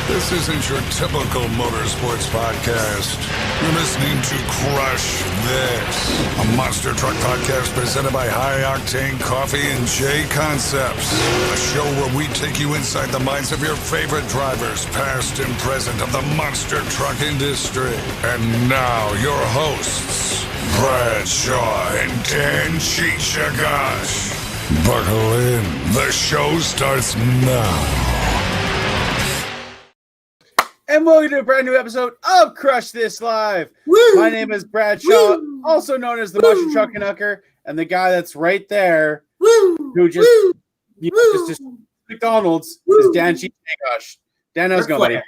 This isn't your typical motorsports podcast. You're listening to Crush This, a monster truck podcast presented by High Octane Coffee and J Concepts. A show where we take you inside the minds of your favorite drivers, past and present, of the monster truck industry. And now, your hosts, Brad Shaw and Dan Chichagash. Buckle in. The show starts now. And welcome to a brand new episode of Crush This Live. Woo! My name is Brad Shaw, Woo! also known as the Monster Truck Canucker, and the guy that's right there, Woo! who just, Woo! you know, just McDonald's, Woo! is Dan Chichagash. Dan, how's it going, buddy?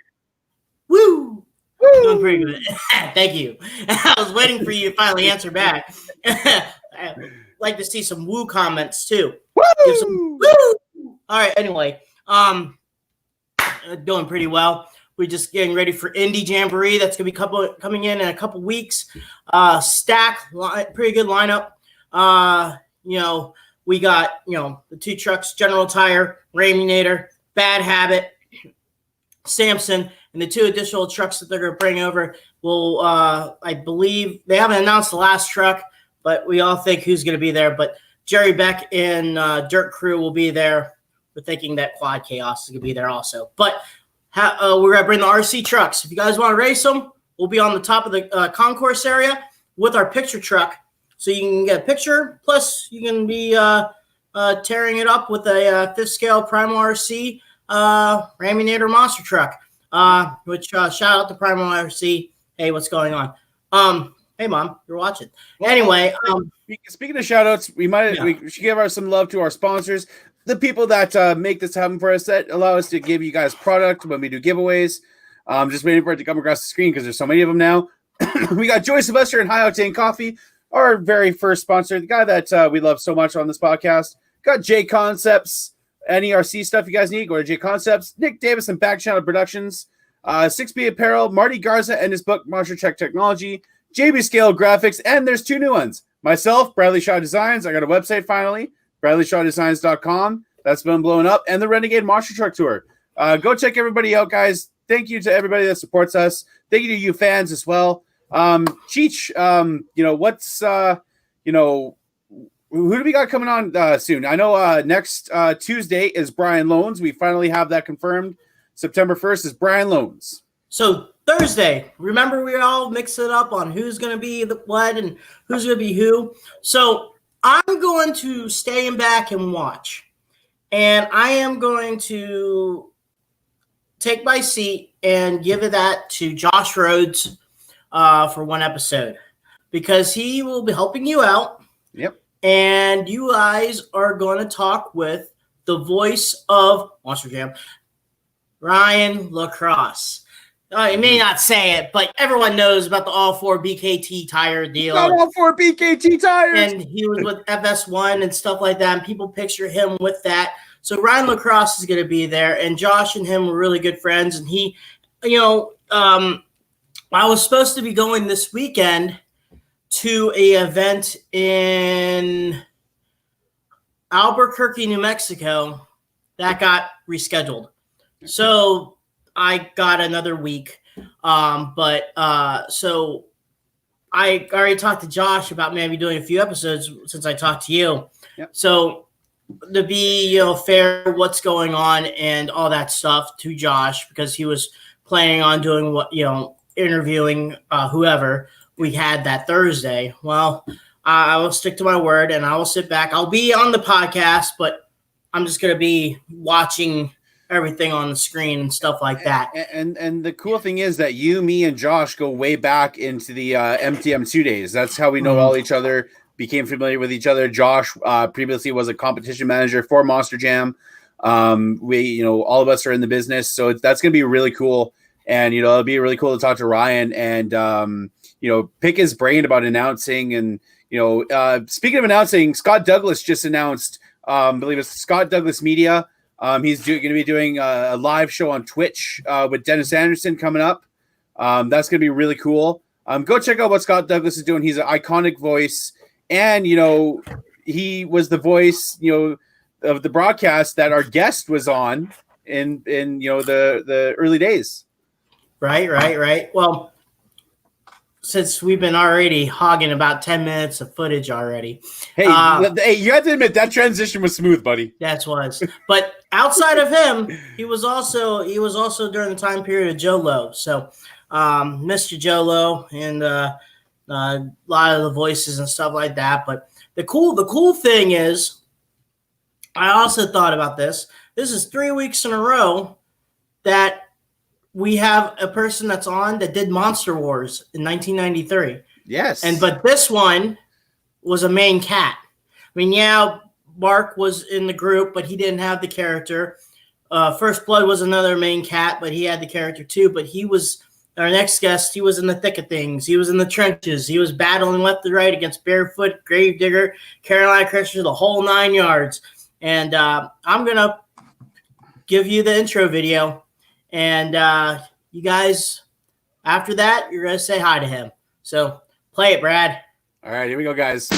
Woo! Woo! Doing pretty good. Thank you. I was waiting for you to finally answer back. I'd like to see some woo comments too. Woo! Give some woo! All right. Anyway, doing pretty well. We're just getting ready for Indy Jamboree. That's going to be coming in a couple weeks. Pretty good lineup. We got, the two trucks, General Tire, Raminator, Bad Habit, Samson, and the two additional trucks that they're going to bring over will, I believe, they haven't announced the last truck, but we all think who's going to be there. But Jerry Beck and Dirt Crew will be there. We're thinking that Quad Chaos is going to be there also. But we're going to bring the RC trucks. If you guys want to race them, we'll be on the top of the concourse area with our picture truck. So you can get a picture. Plus, you can be tearing it up with a fifth scale Primal RC Raminator monster truck. Which shout out to Primal RC. Hey, what's going on? Hey, Mom, you're watching. Anyway. Speaking of shout outs, we should give some love to our sponsors. The people that make this happen for us, that allow us to give you guys product when we do giveaways. Just waiting for it to come across the screen because there's so many of them now. We got Joy Sylvester and High Octane Coffee, our very first sponsor, the guy that we love so much on this podcast. Got J Concepts, NERC stuff you guys need, go to J Concepts. Nick Davis and Back Channel Productions, 6B Apparel, Marty Garza and his book, Monster Truck Technology, JB Scale Graphics, and there's two new ones. Myself, Bradley Shaw Designs. I got a website finally. BradleyShawDesigns.com. That's been blowing up. And the Renegade Monster Truck Tour. Go check everybody out, guys. Thank you to everybody that supports us. Thank you to you fans as well. Cheech, who do we got coming on soon? I know next Tuesday is Brian Loans. We finally have that confirmed. September 1st is Brian Loans. So Thursday, remember we all mix it up on who's going to be the what and who's going to be who. So I'm going to stay in back and watch. And I am going to take my seat and give that to Josh Rhodes for one episode. Because he will be helping you out. Yep. And you guys are going to talk with the voice of Monster Jam, Ryan LaCrosse. You may not say it, but everyone knows about the all four BKT tire deal. Got all four BKT tires. And he was with FS1 and stuff like that, and people picture him with that. So Ryan LaCrosse is going to be there, and Josh and him were really good friends. And he, I was supposed to be going this weekend to a event in Albuquerque, New Mexico, that got rescheduled. So I got another week. So I already talked to Josh about maybe doing a few episodes since I talked to you. Yep. So to be, fair, what's going on and all that stuff to Josh, because he was planning on doing interviewing whoever we had that Thursday. Well, I will stick to my word and I will sit back. I'll be on the podcast, but I'm just going to be watching everything on the screen and stuff like that. And the cool thing is that you, me, and Josh go way back into the MTM2 days. That's how we know all each other, became familiar with each other. Josh previously was a competition manager for Monster Jam. We, all of us are in the business, so that's going to be really cool. And, it'll be really cool to talk to Ryan and, pick his brain about announcing. And, speaking of announcing, Scott Douglas just announced, I believe it's Scott Douglas Media. He's going to be doing a live show on Twitch with Dennis Anderson coming up. That's going to be really cool. Go check out what Scott Douglas is doing. He's an iconic voice. And, he was the voice, of the broadcast that our guest was on in the early days. Right. Well, since we've been already hogging about 10 minutes of footage already. Hey, you have to admit that transition was smooth, buddy. That was. But outside of him, he was also during the time period of Joe Lowe. So, Mr. Joe Lowe and a lot of the voices and stuff like that. But the cool thing is, I also thought about this. This is 3 weeks in a row that we have a person that's on that did Monster Wars in 1993. Yes. But this one was a main cat. I mean, yeah, Mark was in the group, but he didn't have the character. First Blood was another main cat, but he had the character too. But he was our next guest. He was in the thick of things. He was in the trenches. He was battling left and right against Barefoot, Gravedigger, Carolina Crusher, the whole 9 yards. And I'm going to give you the intro video. And you guys, after that, you're going to say hi to him. So play it, Brad. All right, here we go, guys.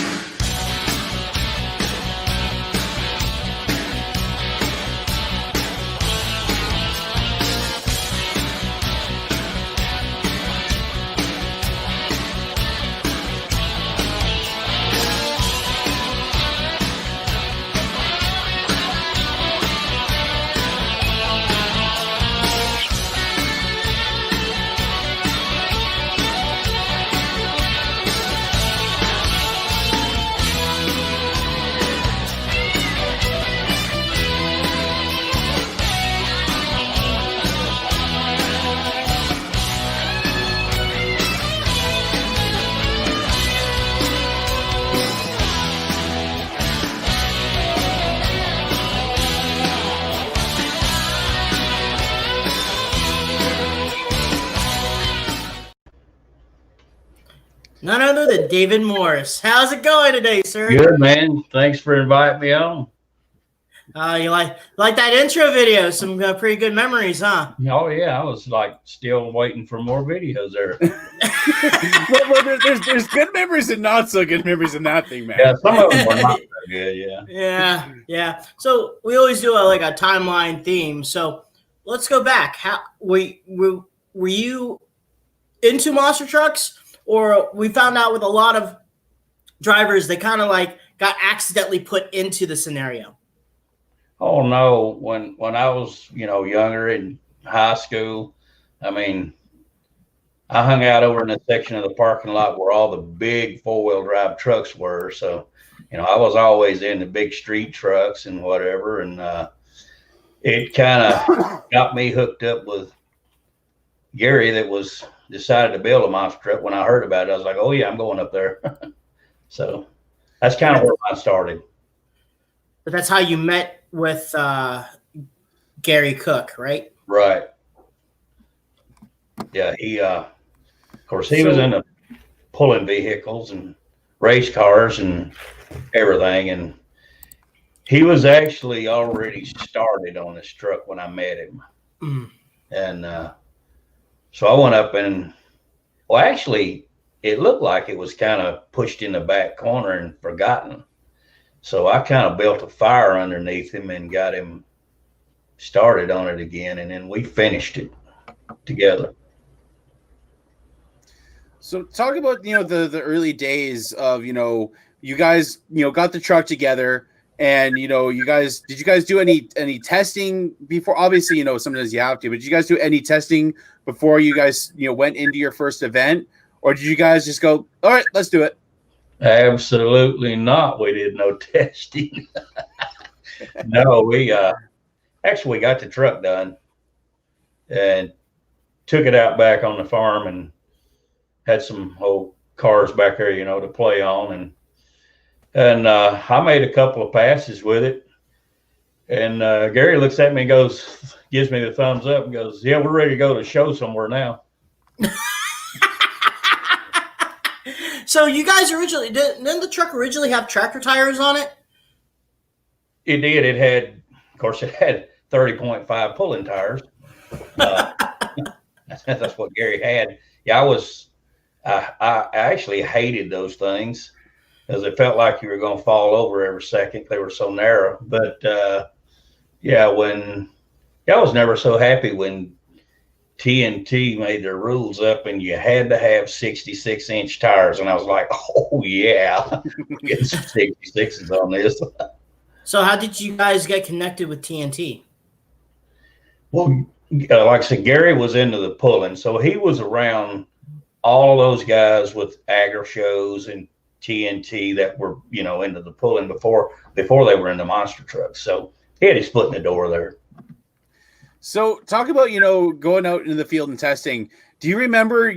None other than David Morris. How's it going today, sir? Good, man. Thanks for inviting me on. You like that intro video? Some pretty good memories, huh? Oh, yeah. I was like still waiting for more videos there. well, there's good memories and not so good memories in that thing, man. Yeah, some of them were not so good, yeah. Yeah. So we always do a timeline theme. So let's go back. How were you into monster trucks? Or we found out with a lot of drivers, they kind of got accidentally put into the scenario. Oh no! When I was younger in high school, I mean, I hung out over in the section of the parking lot where all the big 4-wheel drive trucks were. So, I was always in the big street trucks and whatever, and it kind of got me hooked up with Gary that decided to build a monster truck. When I heard about it, I was like, oh yeah, I'm going up there. So that's kind of where mine started. But that's how you met with Gary Cook, right? Right. Yeah, he of course he was into pulling vehicles and race cars and everything, and he was actually already started on this truck when I met him. And so I went up and, actually, it looked like it was kind of pushed in the back corner and forgotten. So I kind of built a fire underneath him and got him started on it again, and then we finished it together. So talk about, the early days of, you guys, got the truck together. And did you guys do any testing before? Obviously, sometimes you have to, but did you guys do any testing before you guys went into your first event, or did you guys just go, all right, let's do it? Absolutely not. We did no testing. No, we actually got the truck done and took it out back on the farm and had some old cars back there, to play on, and I made a couple of passes with it, and Gary looks at me and gives me the thumbs up and goes, yeah, we're ready to go to a show somewhere now. So you guys originally, didn't the truck originally have tractor tires on it? It did. It had 30.5 pulling tires. That's what Gary had. Yeah, I actually hated those things, because it felt like you were going to fall over every second. They were so narrow. But when I was never so happy when TNT made their rules up and you had to have 66-inch tires. And I was like, oh, yeah, we're getting some 66s on this. So how did you guys get connected with TNT? Well, like I said, Gary was into the pulling. So he was around all those guys with agri shows and TNT that were, into the pulling before they were into monster trucks. So he had his foot in the door there. So talk about, going out into the field and testing. Do you remember,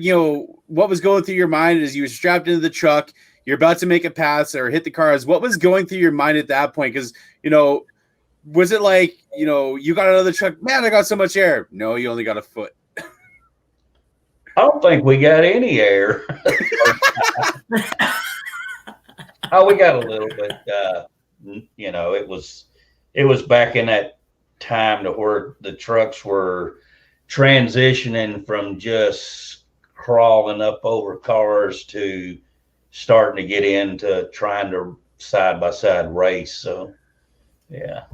what was going through your mind as you were strapped into the truck, you're about to make a pass or hit the cars? What was going through your mind at that point? Because, was it like, you got out of the truck, man, I got so much air. No, you only got a foot. I don't think we got any air. Oh, we got a little bit, it was back in that time to where the trucks were transitioning from just crawling up over cars to starting to get into trying to side-by-side race. So, yeah.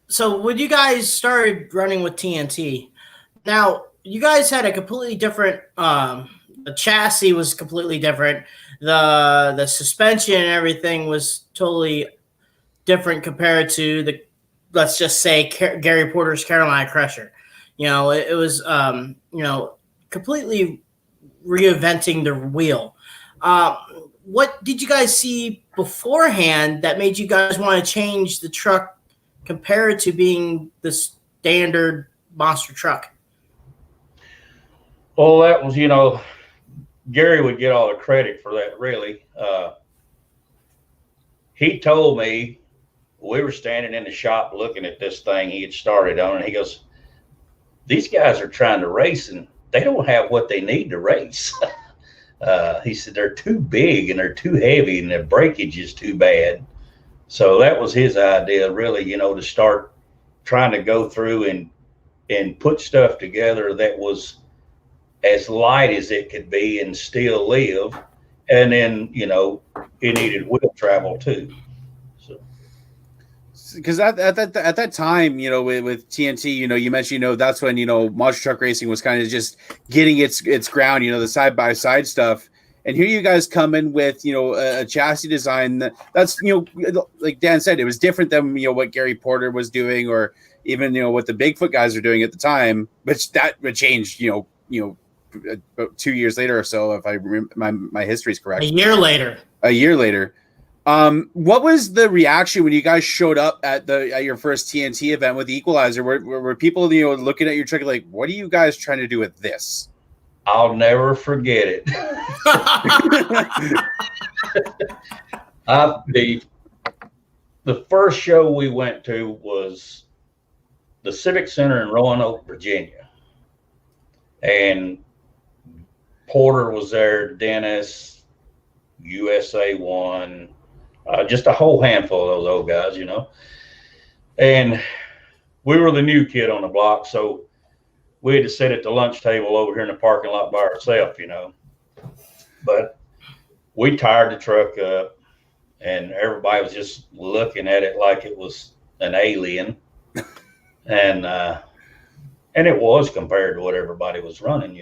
So when you guys started running with TNT, now you guys had a completely different, the chassis was completely different. The suspension and everything was totally different compared to the, let's just say, Gary Porter's Carolina Crusher. It was, completely reinventing the wheel. What did you guys see beforehand that made you guys want to change the truck compared to being the standard monster truck? Well, that was, Gary would get all the credit for that, really. He told me, we were standing in the shop looking at this thing he had started on, and he goes, these guys are trying to race, and they don't have what they need to race. He said, they're too big, and they're too heavy, and their breakage is too bad. So that was his idea, really, to start trying to go through and put stuff together that was as light as it could be and still live. And then, it needed wheel travel too. Because at that time, with TNT, you mentioned, that's when, monster truck racing was kind of just getting its ground, the side by side stuff. And here you guys come in with, a chassis design that's, like Dan said, it was different than, what Gary Porter was doing, or even, what the Bigfoot guys are doing at the time, which that would change, about 2 years later or so, if I remember my history is correct. A year later. What was the reaction when you guys showed up at your first TNT event with the Equalizer? Were people, looking at your truck like, what are you guys trying to do with this? I'll never forget it. The first show we went to was the Civic Center in Roanoke, Virginia. And Porter was there, Dennis, USA One, just a whole handful of those old guys, And we were the new kid on the block, so we had to sit at the lunch table over here in the parking lot by ourselves, But we tired the truck up, and everybody was just looking at it like it was an alien. And it was compared to what everybody was running,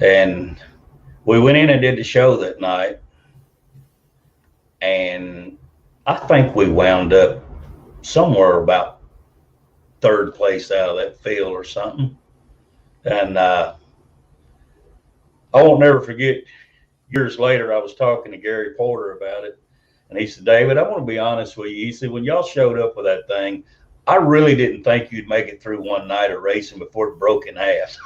And we went in and did the show that night. And I think we wound up somewhere about third place out of that field or something. And I won't never forget, years later, I was talking to Gary Porter about it. And he said, David, I want to be honest with you. He said, when y'all showed up with that thing, I really didn't think you'd make it through one night of racing before it broke in half.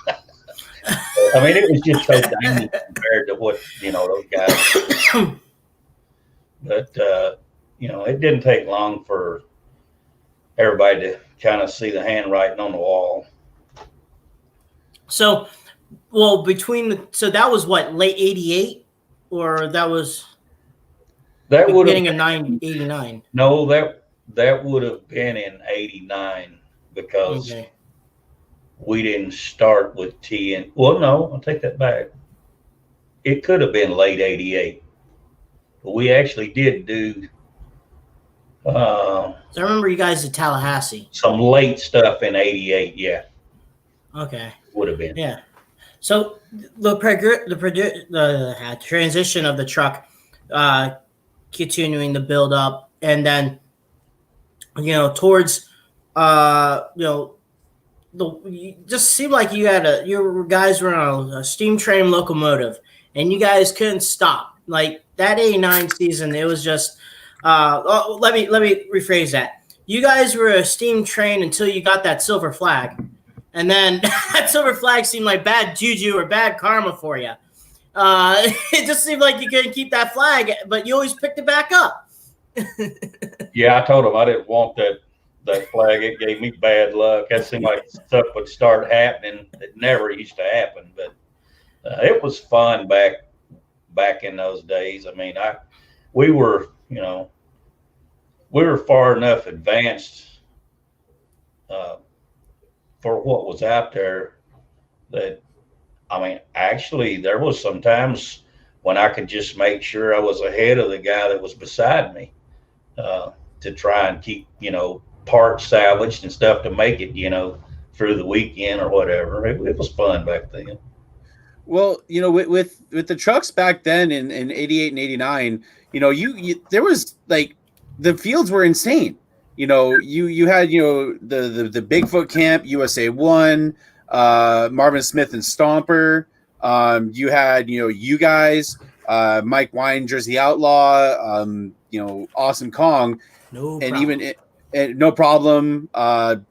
I mean, it was just so tiny compared to what, those guys. But, it didn't take long for everybody to kind of see the handwriting on the wall. So, so that was what, late 88? Or that was that beginning of 89? No, that would have been in 89 because we didn't start with TN. Well, no, I'll take that back. It could have been late 88. But we actually did do I remember you guys at Tallahassee. Some late stuff in '88, yeah. Okay. Would have been. Yeah. So the transition of the truck, continuing the build up, and then towards it just seemed like your guys were on a steam train locomotive, and you guys couldn't stop. Like that '89 season, it was just. Let me rephrase that. You guys were a steam train until you got that silver flag, and then that silver flag seemed like bad juju or bad karma for you. It just seemed like you couldn't keep that flag, but you always picked it back up. Yeah, I told him I didn't want that flag. It gave me bad luck. It seemed like stuff would start happening that never used to happen, but it was fun back in those days. I mean, we were far enough advanced for what was out there that, I mean, actually there was some times when I could just make sure I was ahead of the guy that was beside me to try and keep, parts salvaged and stuff to make it, through the weekend or whatever. It was fun back then. Well, with the trucks back then in '88 and '89, you there was like the fields were insane. You had the Bigfoot Camp, USA 1, Marvin Smith and Stomper. You had you guys, Mike Wine, Jersey Outlaw, Awesome Kong, No Problem,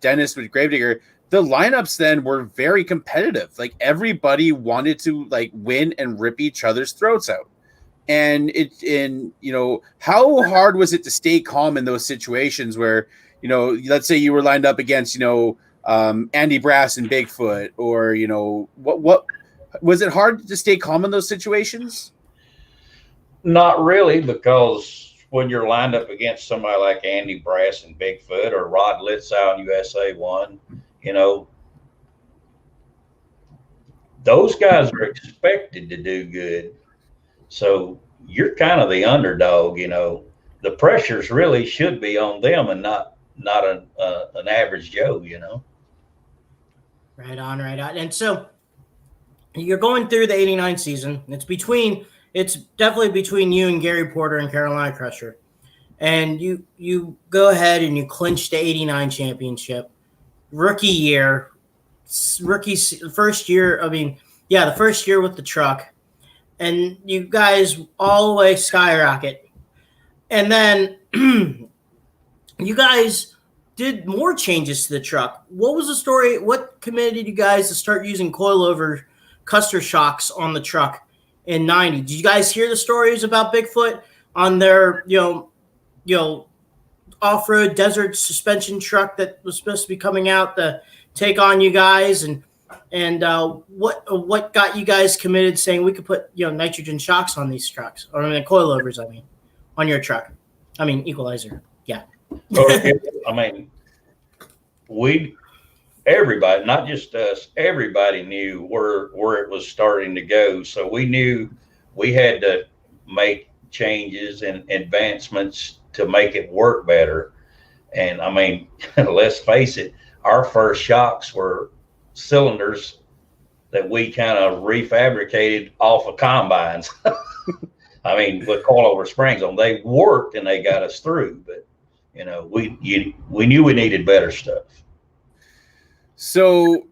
Dennis with Gravedigger. The lineups then were very competitive. Like everybody wanted to win and rip each other's throats out. And how hard was it to stay calm in those situations where, let's say you were lined up against, Andy Brass and Bigfoot, or, what was it hard to stay calm in those situations? Not really, because when you're lined up against somebody like Andy Brass and Bigfoot, or Rod Litzow and USA 1, those guys are expected to do good. So you're kind of the underdog, the pressures really should be on them and not an average Joe, Right on. And so you're going through the '89 season. It's definitely between you and Gary Porter and Carolina Crusher. And you go ahead and you clinch the '89 championship. The first year with the truck. And you guys all the way skyrocket. And then you guys did more changes to the truck. What was the story? What committed you guys to start using coilover Custer shocks on the truck in '90? Did you guys hear the stories about Bigfoot on their, off-road desert suspension truck that was supposed to be coming out to take on you guys? And what got you guys committed, saying we could put nitrogen shocks on these trucks, or coilovers? On your truck. Equalizer. Yeah. Everybody, not just us, everybody knew where it was starting to go. So we knew we had to make changes and advancements to make it work better. And let's face it, our first shocks were cylinders that we kind of refabricated off of combines. With coilover springs on. They worked and they got us through, but we knew we needed better stuff. So,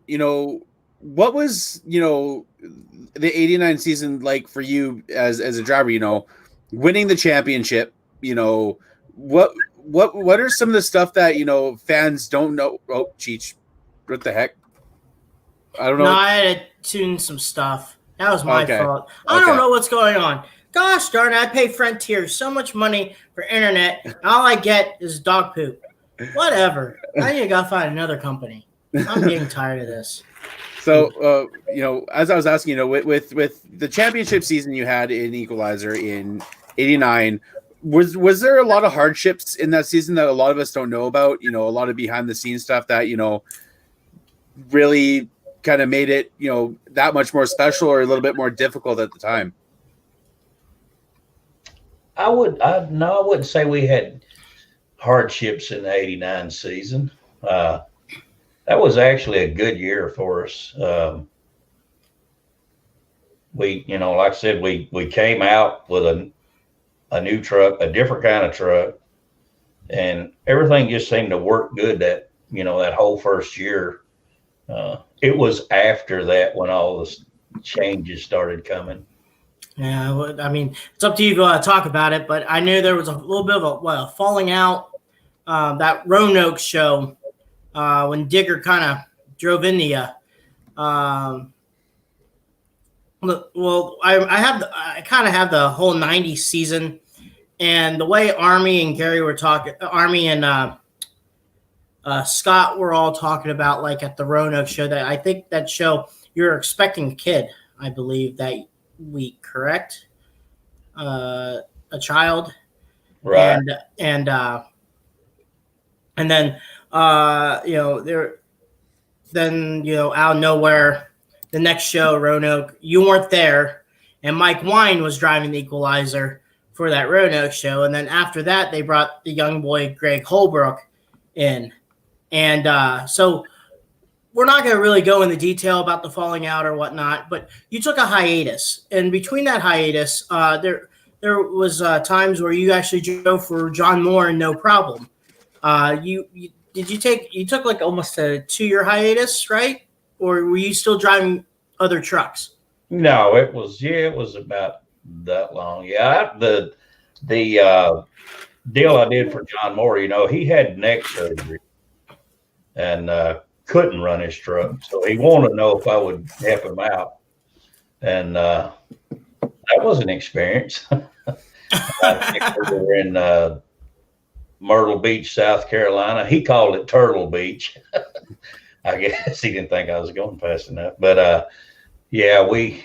what was, the '89 season like for you as a driver, winning the championship, what are some of the stuff that, fans don't know? Oh, Cheech, what the heck? I don't know. No, I had to tune some stuff. That was my fault. I don't know what's going on. Gosh darn it, I pay Frontier so much money for internet, and all I get is dog poop. Whatever. I need to go find another company. I'm getting tired of this. So, as I was asking, with the championship season you had in Equalizer in '89, was there a lot of hardships in that season that a lot of us don't know about? A lot of behind the scenes stuff that, really kind of made it, that much more special or a little bit more difficult at the time? I wouldn't say we had hardships in the '89 season. That was actually a good year for us. We, like I said, we came out with a new truck, a different kind of truck, and everything just seemed to work good that whole first year. It was after that when all the changes started coming. Yeah, I mean, it's up to you to talk about it, but I knew there was a little bit of a falling out. That Roanoke show when Digger kind of drove into you. Well, I kind of have the whole '90s season, and the way Army and Gary were talking, Army and Scott were all talking about, like, at the Roanoke show, that I think that show you're expecting a kid, I believe, that week, correct? A child, Right? And then out of nowhere, the next show, Roanoke, you weren't there, and Mike Wine was driving the equalizer for that Roanoke show, and then after that, they brought the young boy Greg Holbrook in, and so we're not going to really go into detail about the falling out or whatnot, but you took a hiatus, and between that hiatus, there was times where you actually drove for John Moore and no problem. You took like almost a 2-year hiatus, right? Or were you still driving other trucks? No, it was about that long. Yeah, the deal I did for John Moore, he had neck surgery and couldn't run his truck, so he wanted to know if I would help him out, and that was an experience. I think we were in Myrtle Beach, South Carolina. He called it Turtle Beach. I guess he didn't think I was going fast enough. But yeah, we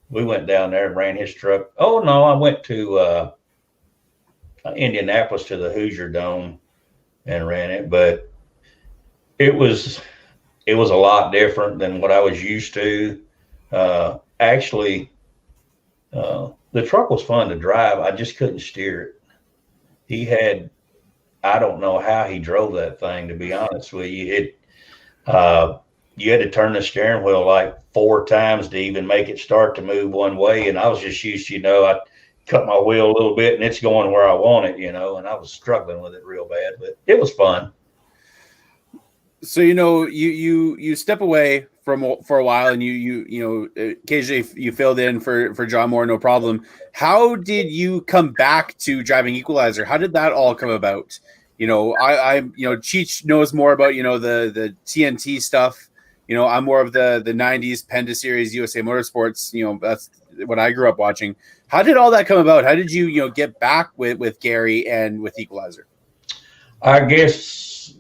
went down there and ran his truck. Oh no, I went to Indianapolis to the Hoosier Dome and ran it, but it was a lot different than what I was used to. Actually, the truck was fun to drive. I just couldn't steer it. I don't know how he drove that thing, to be honest with you. You had to turn the steering wheel like 4 times to even make it start to move one way. And I was just used to, I cut my wheel a little bit and it's going where I want it, and I was struggling with it real bad, but it was fun. So, you step away for a while, and you occasionally you filled in for John Moore, no problem. How did you come back to driving Equalizer? How did that all come about? Cheech knows more about, the TNT stuff. I'm more of the 90s Penda Series, USA Motorsports. That's what I grew up watching. How did all that come about? How did you, get back with Gary and with Equalizer? I guess,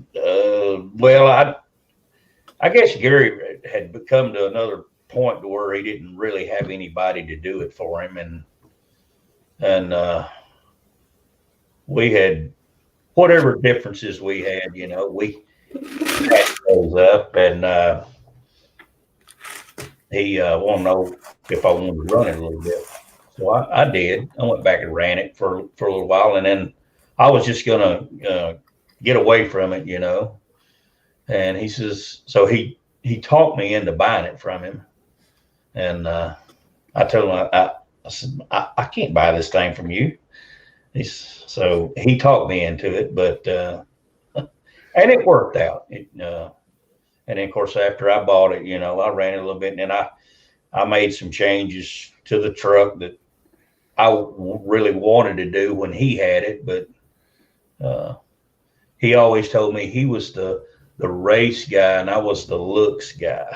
I guess Gary had come to another point where he didn't really have anybody to do it for him. And we had, whatever differences we had, we had those up, and he wanted to know if I wanted to run it a little bit. So I did. I went back and ran it for a little while, and then I was just going to get away from it, And he says, so he talked me into buying it from him. And I told him, I said, I can't buy this thing from you. So he talked me into it, but and it worked out. And then, of course, after I bought it, I ran it a little bit, and then I made some changes to the truck that I really wanted to do when he had it, but he always told me he was the race guy and I was the looks guy.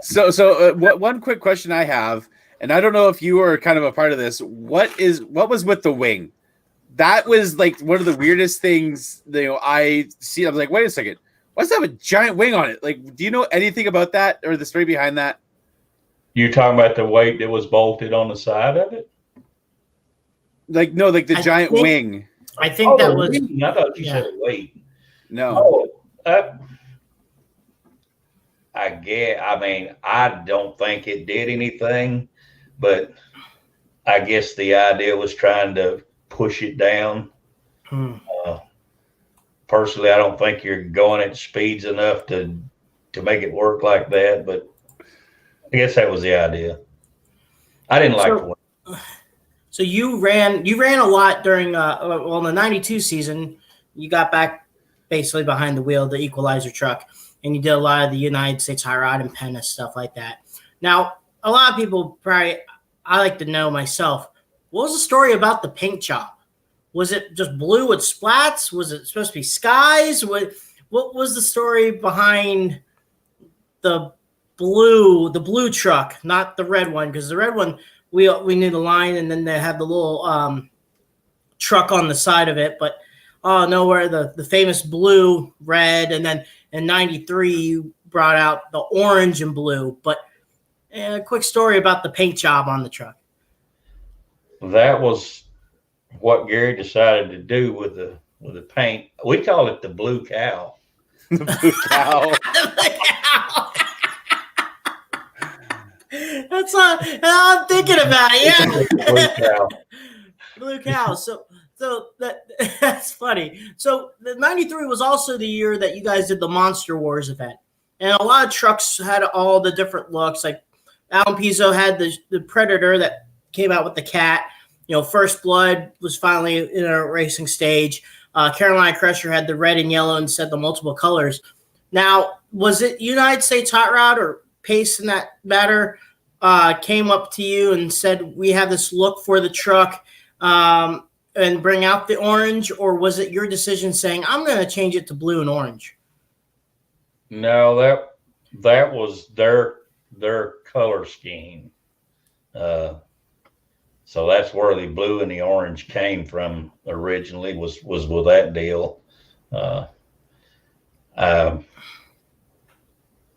So one quick question I have, and I don't know if you were kind of a part of this. What was with the wing? That was like one of the weirdest things I see. I was like, wait a second, why does it have a giant wing on it? Like, do you know anything about that or the story behind that? You're talking about the weight that was bolted on the side of it? Like, no, like the giant wing. I think that was. Wing. I thought you said weight. No. I don't think it did anything, but I guess the idea was trying to push it down Personally, I don't think you're going at speeds enough to make it work like that, but I guess that was the idea. I didn't like to win. So you ran a lot during the 92 season. You got back basically behind the wheel of the equalizer truck, and you did a lot of the United States High Rod and Penna stuff like that. Now, a lot of people I like to know myself, what was the story about the paint job? Was it just blue with splats? Was it supposed to be skies? What was the story behind the blue truck, not the red one? Because the red one, we knew the line, and then they had the little truck on the side of it. But nowhere the famous blue, red, and then in '93 you brought out the orange and blue. But a quick story about the paint job on the truck. That was what Gary decided to do with the paint. We call it the blue cow. The blue cow. That's I'm thinking about it. Yeah. Blue cow. Blue cow. So that's funny. So the '93 was also the year that you guys did the Monster Wars event, and a lot of trucks had all the different looks. Like Alan Pizzo had the Predator that came out with the cat. First Blood was finally in a racing stage. Carolina Crusher had the red and yellow instead of the multiple colors. Now, was it United States Hot Rod or Pace in that matter came up to you and said, we have this look for the truck and bring out the orange? Or was it your decision saying, I'm going to change it to blue and orange? No, that was their color scheme. So that's where the blue and the orange came from originally, was with that deal.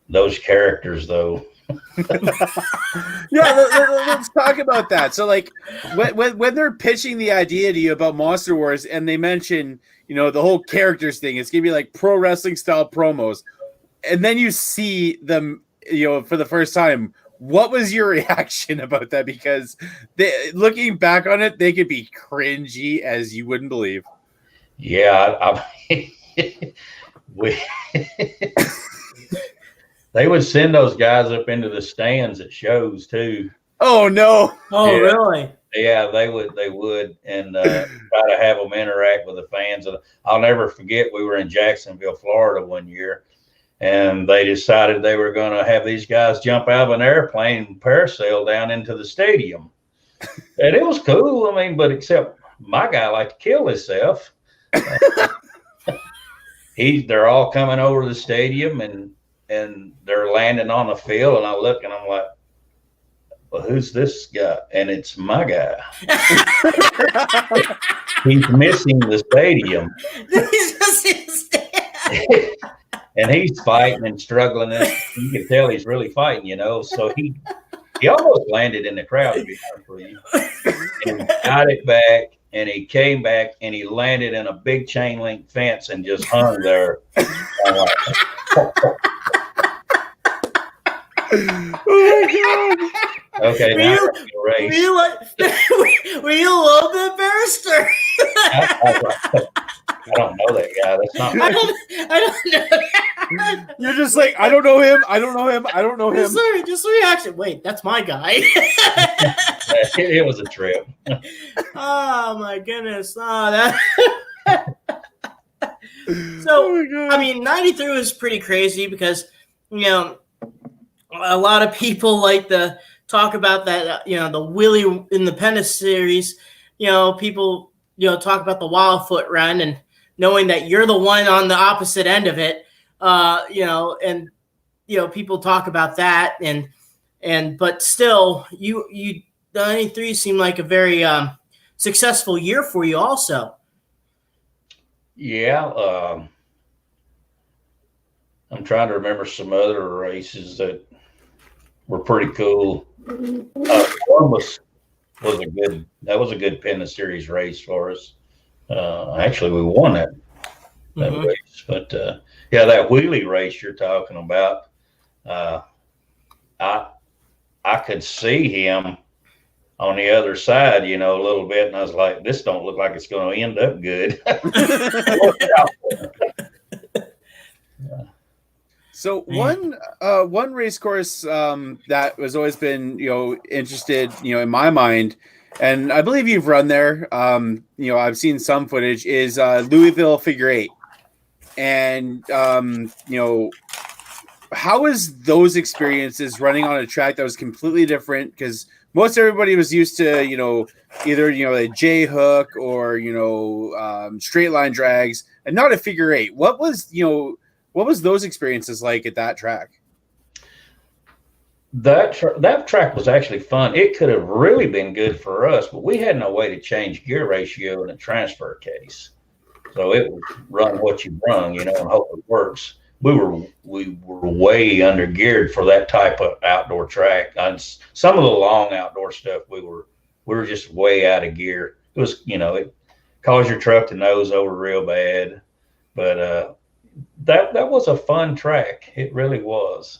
Those characters, though. Yeah, let's talk about that. So, like, when they're pitching the idea to you about Monster Wars, and they mention, the whole characters thing, it's gonna be like pro wrestling style promos, and then you see them, for the first time. What was your reaction about that? Because looking back on it, they could be cringy as you wouldn't believe. Yeah, they would send those guys up into the stands at shows too. Oh no! Oh yeah. Really? Yeah, they would, and try to have them interact with the fans. And I'll never forget, we were in Jacksonville, Florida one year, and they decided they were going to have these guys jump out of an airplane and parasail down into the stadium. And it was cool. But except my guy liked to kill himself. They're all coming over the stadium, and they're landing on the field, and I look and I'm like, well, who's this guy? And it's my guy. He's missing the stadium. He's missing the stadium. And he's fighting and struggling. And you can tell he's really fighting, So he almost landed in the crowd, to be honest with you. And got it back, and he came back, and he landed in a big chain link fence and just hung there. Oh my God. Okay, were now you a little bit embarrassed? I don't know that guy. That's not. I don't know. You're just like, I don't know him. I don't know him. I don't know him. Just reaction. Wait, that's my guy. It was a trip. Oh my goodness. So Oh 93 was pretty crazy because a lot of people like to talk about that. The Willie in the Penna series. People talk about the Wildfoot run and knowing that you're the one on the opposite end of it. And people talk about that but still the 93 seemed like a very successful year for you also. Yeah. I'm trying to remember some other races that were pretty cool. One was a good Penna Series race for us. Actually, we won that race. But that wheelie race you're talking about, I could see him on the other side, a little bit. And I was like, this don't look like it's going to end up good. So one race course that has always been interested in my mind, and I believe you've run there. I've seen some footage is Louisville Figure 8, and how is those experiences running on a track that was completely different? Because most everybody was used to either a J hook or straight line drags, and not a Figure 8. What was those experiences like at that track? That track was actually fun. It could have really been good for us, but we had no way to change gear ratio in a transfer case. So it was run what you brung, and hope it works. We were way under geared for that type of outdoor track. On some of the long outdoor stuff, we were just way out of gear. It was, it caused your truck to nose over real bad, but that was a fun track. It really was.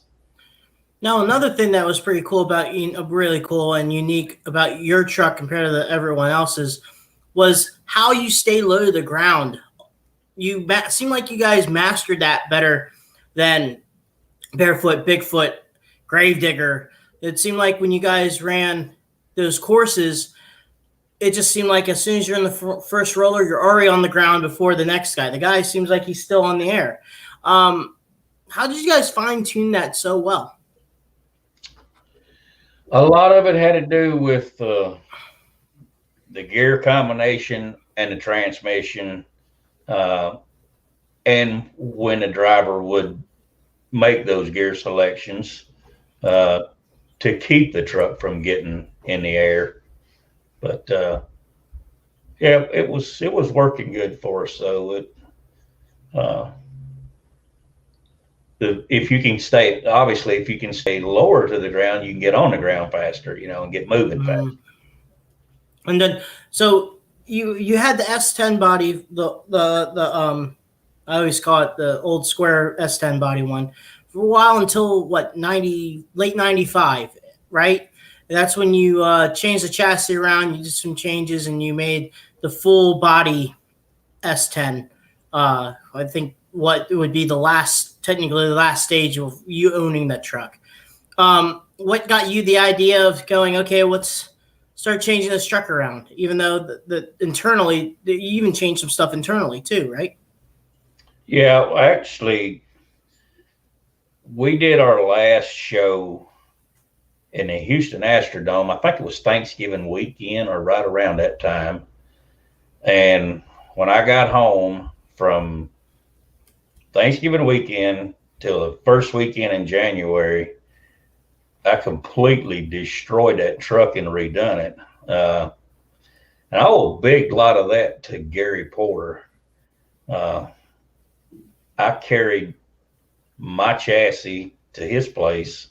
Now, another thing that was pretty cool really cool and unique about your truck compared to everyone else's was how you stay low to the ground. You seem like you guys mastered that better than Barefoot, Bigfoot, Gravedigger. It seemed like when you guys ran those courses, it just seemed like as soon as you're in the first roller, you're already on the ground before the next guy. The guy seems like he's still on the air. How did you guys fine-tune that so well? A lot of it had to do with the gear combination and the transmission, and when the driver would make those gear selections to keep the truck from getting in the air. But it was working good for us. So if you can stay lower to the ground, you can get on the ground faster, and get moving faster. And then, so you had the S10 body, the I always call it the old square S10 body one for a while until late 95, right? And that's when you changed the chassis around, you did some changes, and you made the full body S10. I think what would be technically the last stage of you owning that truck. What got you the idea of going, okay, let's start changing this truck around, even though internally, you even changed some stuff internally too, right? Yeah, actually, we did our last show in the Houston Astrodome. I think it was Thanksgiving weekend or right around that time. And when I got home from Thanksgiving weekend till the first weekend in January, I completely destroyed that truck and redone it. And I owe a big lot of that to Gary Porter. I carried my chassis to his place,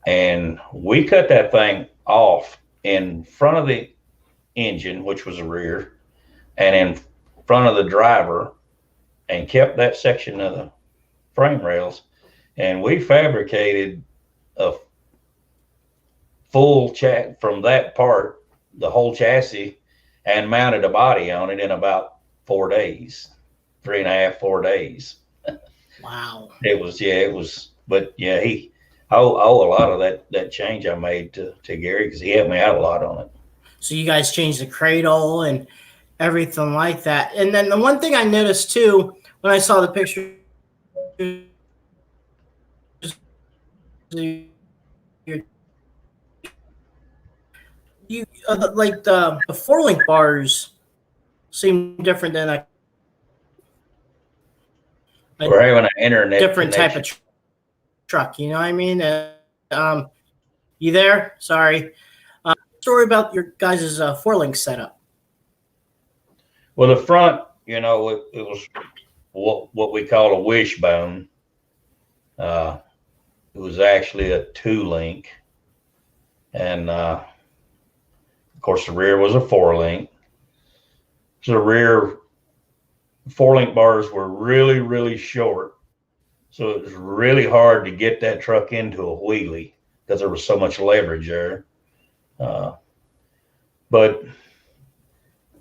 and we cut that thing off in front of the engine, which was the rear, and in front of the driver, and kept that section of the frame rails. And we fabricated a full from that part, the whole chassis, and mounted a body on it in about 4 days, 3.5, 4 days. Wow. It was, but yeah, I owe a lot of that change I made to Gary, because he helped me out a lot on it. So you guys changed the cradle and everything like that. And then the one thing I noticed too, when I saw the picture, you like the 4-link bars seem different than a we're having an internet different connection. type of truck. You know what I mean? You there? Sorry. Story about your guys' 4-link setup. Well, the front, it was what we call a wishbone. It was actually a 2-link, and of course the rear was a 4-link. So the rear 4-link bars were really, really short, so it was really hard to get that truck into a wheelie because there was so much leverage there. but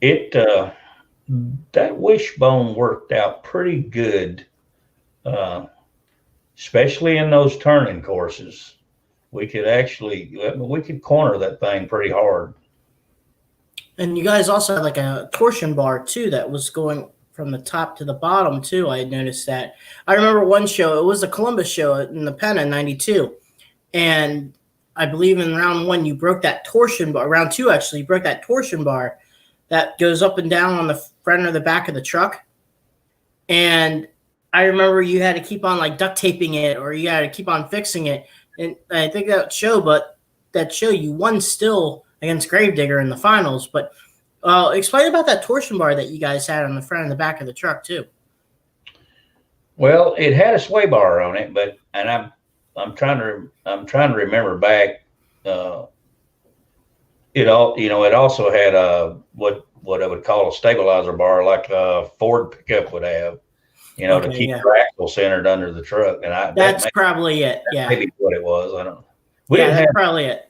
it that wishbone worked out pretty good, especially in those turning courses. We could corner that thing pretty hard. And you guys also had like a torsion bar too that was going from the top to the bottom too. I had noticed that. I remember one show, it was the Columbus show in the Penn in 92. And I believe in round 1, you broke that torsion bar. Round 2, actually, you broke that torsion bar that goes up and down on the front or the back of the truck. And I remember you had to keep on like duct taping it, or you had to keep on fixing it. And I think that show you won still against Gravedigger in the finals. But explain about that torsion bar that you guys had on the front and the back of the truck too. Well, it had a sway bar on it, and I'm trying to remember back. It also had what I would call a stabilizer bar, like a Ford pickup would have, to keep your axle centered under the truck. And that's probably it. Yeah, maybe what it was. I don't know. That's probably it.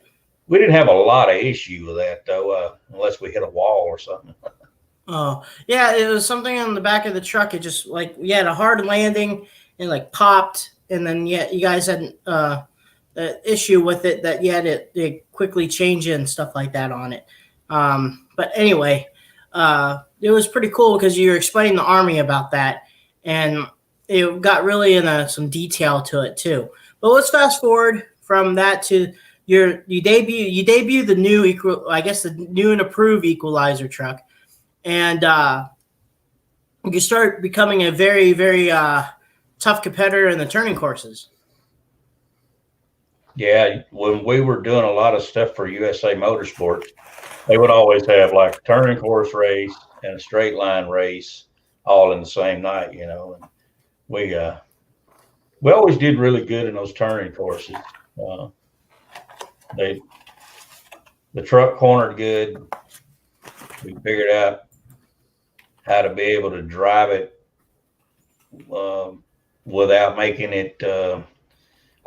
We didn't have a lot of issue with that though, unless we hit a wall or something. Oh yeah, it was something on the back of the truck. It just we had a hard landing and popped, and then you guys had an issue with it that you had to quickly change it and stuff like that on it. But anyway, it was pretty cool because you were explaining the Army about that, and it got really into some detail to it too. But let's fast forward from that to you debut the new the new and approved equalizer truck, and you start becoming a very, very tough competitor in the turning courses. Yeah, when we were doing a lot of stuff for USA Motorsports, they would always have like a turning course race and a straight line race all in the same night, And we always did really good in those turning courses. The truck cornered good. We figured out how to be able to drive it without making it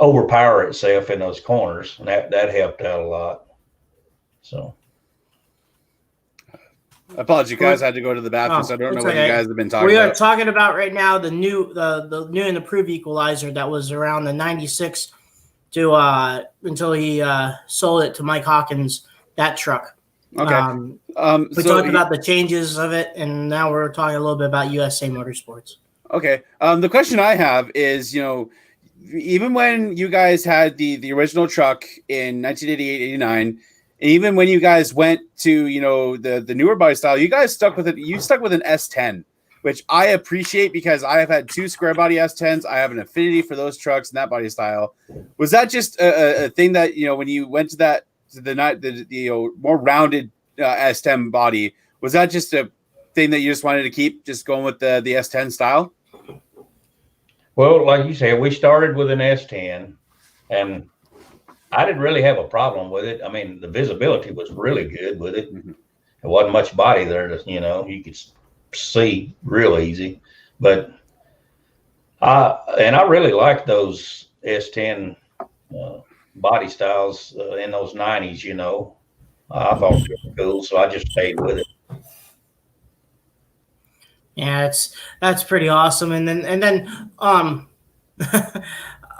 overpower itself in those corners, and that helped out a lot. So, I apologize, you guys had to go to the bathroom, so I don't know what you guys have been talking about. We are talking about right now the new and approved equalizer that was around the 96 to until he sold it to Mike Hawkins, that truck. Okay. We talked about the changes of it, and now we're talking a little bit about USA Motorsports. Okay. The question I have is, even when you guys had the original truck in 1988, 89, and even when you guys went to, the newer body style, you guys stuck with it. You stuck with an S10, which I appreciate because I have had 2 square body S10s. I have an affinity for those trucks and that body style. Was that just a thing that, when you went to the more rounded S10 body, was that just a thing that you just wanted to keep just going with the S10 style? Well, like you said, we started with an S10, and I didn't really have a problem with it. I mean, the visibility was really good with it. Mm-hmm. There wasn't much body there you could see real easy. But I really liked those S10 body styles in those 90s, I thought they were cool, so I just stayed with it. Yeah, that's pretty awesome. And then the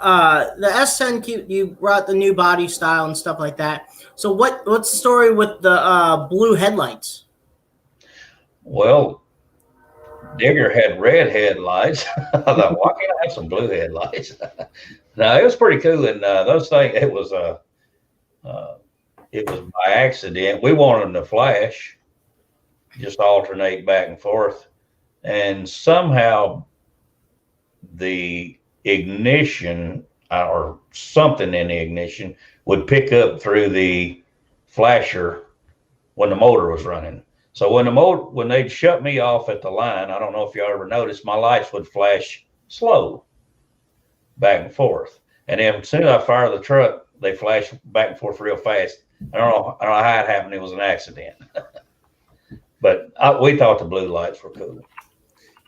S10, you brought the new body style and stuff like that. So what's the story with the blue headlights? Well, Digger had red headlights. I thought, why can't I have some blue headlights? No, it was pretty cool. And those things, it was by accident. We wanted them to flash, just alternate back and forth. And somehow the ignition or something in the ignition would pick up through the flasher when the motor was running. So when they'd shut me off at the line, I don't know if you ever noticed, my lights would flash slow back and forth. And then as soon as I fire the truck, they flash back and forth real fast. I don't know how it happened. It was an accident. But we thought the blue lights were cool.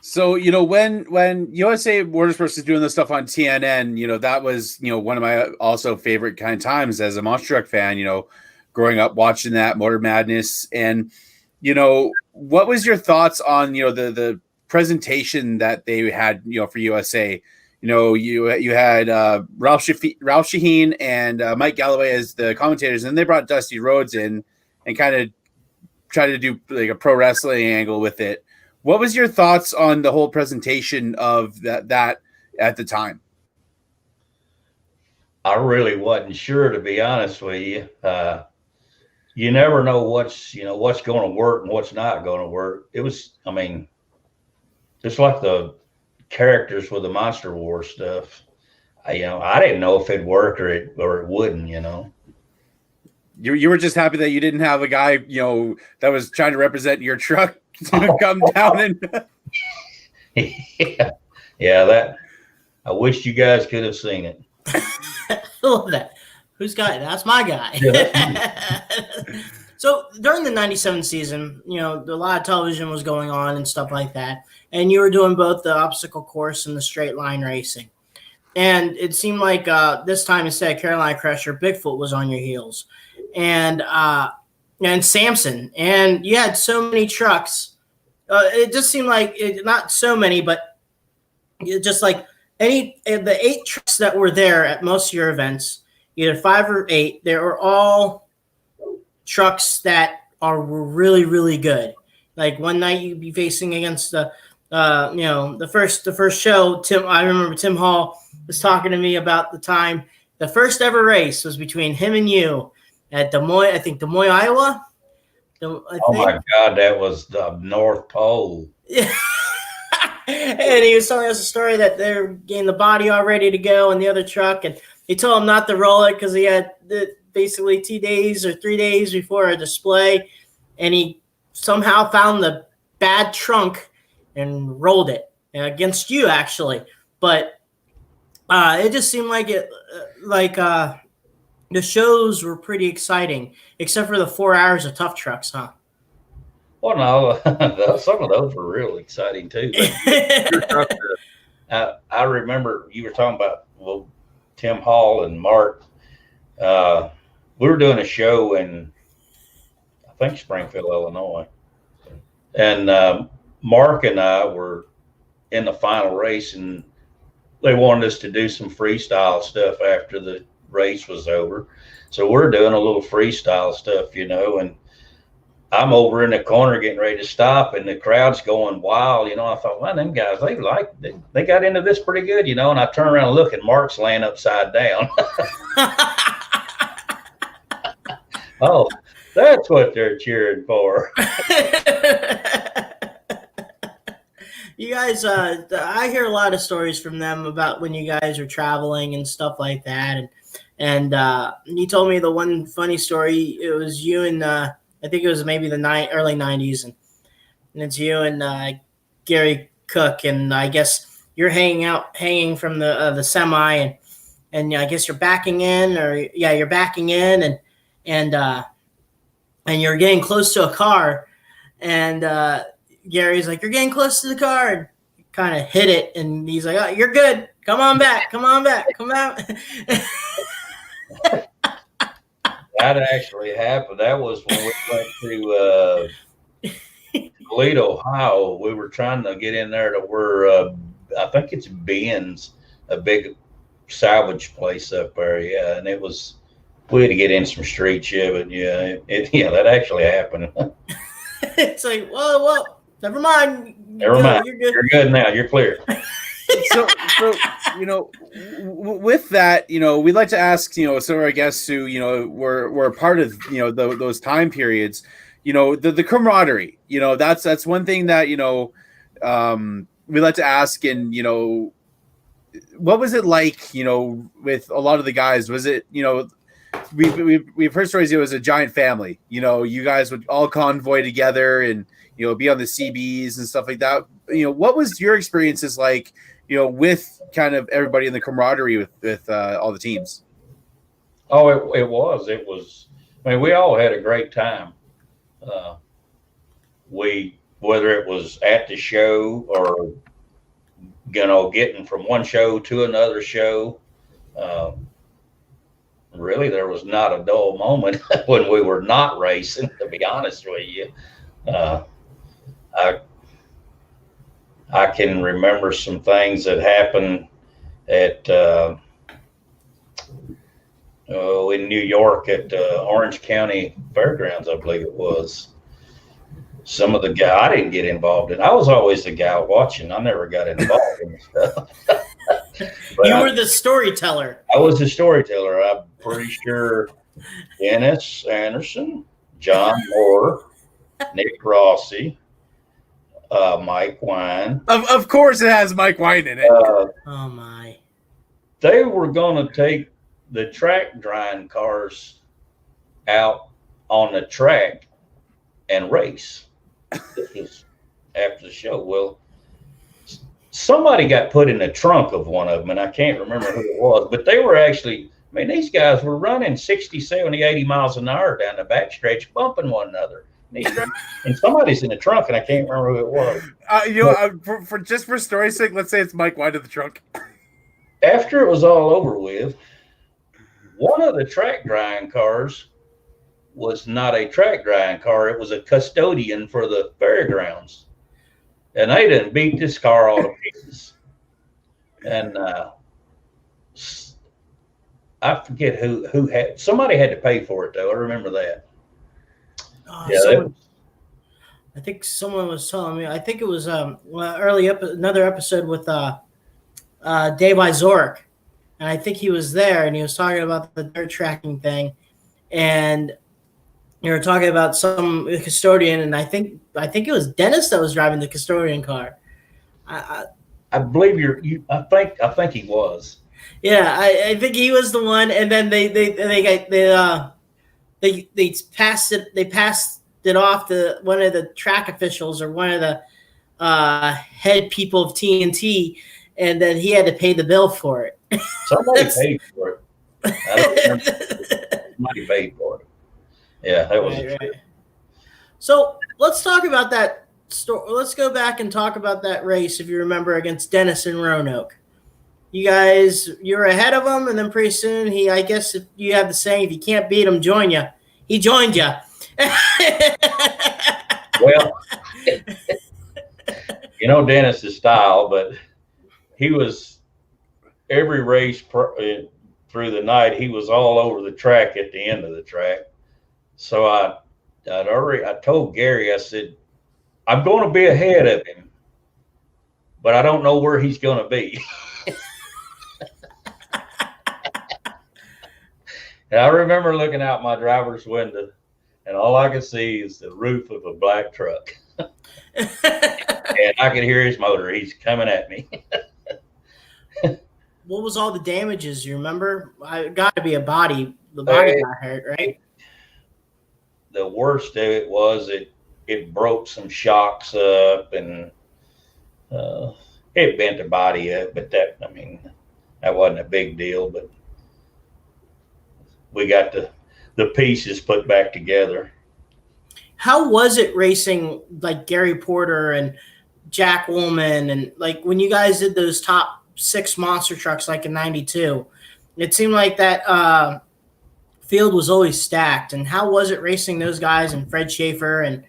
So, when USA Motorsports is doing this stuff on TNN, that was, one of my also favorite kind of times as a monster truck fan, growing up watching that Motor Madness. And, what was your thoughts on, the presentation that they had, for USA? You had Ralph Shaheen and Mike Galloway as the commentators, and they brought Dusty Rhodes in and kind of tried to do like a pro wrestling angle with it. What was your thoughts on the whole presentation of that at the time? I really wasn't sure, to be honest with you. You never know what's going to work and what's not going to work. It was, just like the characters with the Monster War stuff. I didn't know if it'd work or it wouldn't. You were just happy that you didn't have a guy, that was trying to represent your truck to come down and. yeah. That I wish you guys could have seen it. I love that. Who's guy? That's my guy. So during the 97 season, a lot of television was going on and stuff like that. And you were doing both the obstacle course and the straight line racing. And it seemed like this time, instead of Carolina Crusher, Bigfoot was on your heels. And Samson. And you had so many trucks. It just seemed like, not so many, but just like the 8 trucks that were there at most of your events, either 5 or 8, they were all trucks that were really, really good. Like one night you'd be facing against the first show. I remember Tim Hall was talking to me about the time the first ever race was between him and you at Des Moines, Iowa. My God, that was the North Pole. Yeah. And he was telling us a story that they're getting the body all ready to go in the other truck, and he told him not to roll it because he had basically 2 days or 3 days before a display, and he somehow found the bad trunk and rolled it against you, actually. But it just seemed like the shows were pretty exciting, except for the 4 hours of Tough Trucks, huh? Well, no, some of those were real exciting too. I remember you were talking about Tim Hall and Mark. We were doing a show in, I think, Springfield, Illinois, and Mark and I were in the final race, and they wanted us to do some freestyle stuff after the race was over. So we're doing a little freestyle stuff, and I'm over in the corner getting ready to stop, and the crowd's going wild. I thought, well, them guys, they got into this pretty good, and I turn around and look, and Mark's laying upside down. Oh, that's what they're cheering for. You guys, I hear a lot of stories from them about when you guys are traveling and stuff like that. And you told me the one funny story. It was you and I think it was maybe the early 90s, and it's you and Gary Cook, and I guess you're hanging from the semi, and I guess you're backing in, you're backing in, and you're getting close to a car, and Gary's like, you're getting close to the car, and kind of hit it, and he's like, oh, you're good, come on back, come out. That actually happened. That was when we went to Toledo, Ohio. We were trying to get in there to where I think it's Ben's, a big salvage place up there. Yeah, and we had to get in some streets. Yeah, but that actually happened. It's like, well, never mind. Never mind. You're good. You're good now. You're clear. So with that, we'd like to ask, some of our guests who, were a part of, those time periods, the camaraderie, that's one thing that, we like to ask. And, what was it like, with a lot of the guys? Was it, we've heard stories, it was a giant family, you guys would all convoy together and, be on the CBs and stuff like that. What was your experiences like, with kind of everybody in the camaraderie with all the teams? Oh, it was. We all had a great time. Whether it was at the show or, getting from one show to another show. really, there was not a dull moment when we were not racing, to be honest with you. I can remember some things that happened at in New York at Orange County Fairgrounds, I believe it was. Some of the guy I didn't get involved in. I was always the guy watching. I never got involved in stuff. You were the storyteller. I was the storyteller. I'm pretty sure Dennis Anderson, John Moore, Nick Rossi, Mike Wine. Of course, it has Mike Wine in it. Oh my! They were going to take the track drying cars out on the track and race. This was after the show. Well, somebody got put in the trunk of one of them, and I can't remember who it was, but they were actually, I mean, these guys were running 60, 70, 80 miles an hour down the backstretch, bumping one another. And somebody's in the trunk, and I can't remember who it was. For story's sake, let's say it's Mike White in the trunk. After it was all over with, one of the track drying cars was not a track drying car. It was a custodian for the fairgrounds. And they didn't beat this car all to pieces. And I forget who had, somebody had to pay for it, though. I remember that. I think someone was telling me. I think it was another episode with Dave Izork, and I think he was there, and he was talking about the dirt tracking thing, and you were talking about some custodian, and I think it was Dennis that was driving the custodian car. I believe I think he was. Yeah, I think he was the one, and then they passed it. They passed it off to one of the track officials or one of the head people of TNT, and then he had to pay the bill for it. Somebody paid for it. I don't remember. Somebody paid for it. Yeah, that was right. So let's talk about that story. Let's go back and talk about that race, if you remember, against Dennis and Roanoke. You guys, you're ahead of him, and then pretty soon I guess if you have the saying, if you can't beat him, join you. He joined you. Well, you know Dennis's style, but he was every race through the night. He was all over the track at the end of the track. So I told Gary, I said, I'm going to be ahead of him, but I don't know where he's going to be. And I remember looking out my driver's window, and all I could see is the roof of a black truck. And I could hear his motor. He's coming at me. What was all the damages? You remember? It got to be a body. The body got hurt, right? The worst of it was it broke some shocks up, and it bent the body up. But that wasn't a big deal. But we got the pieces put back together. How was it racing like Gary Porter and Jack Woolman, and like when you guys did those top 6 monster trucks like in '92? It seemed like that field was always stacked. And how was it racing those guys and Fred Schaefer and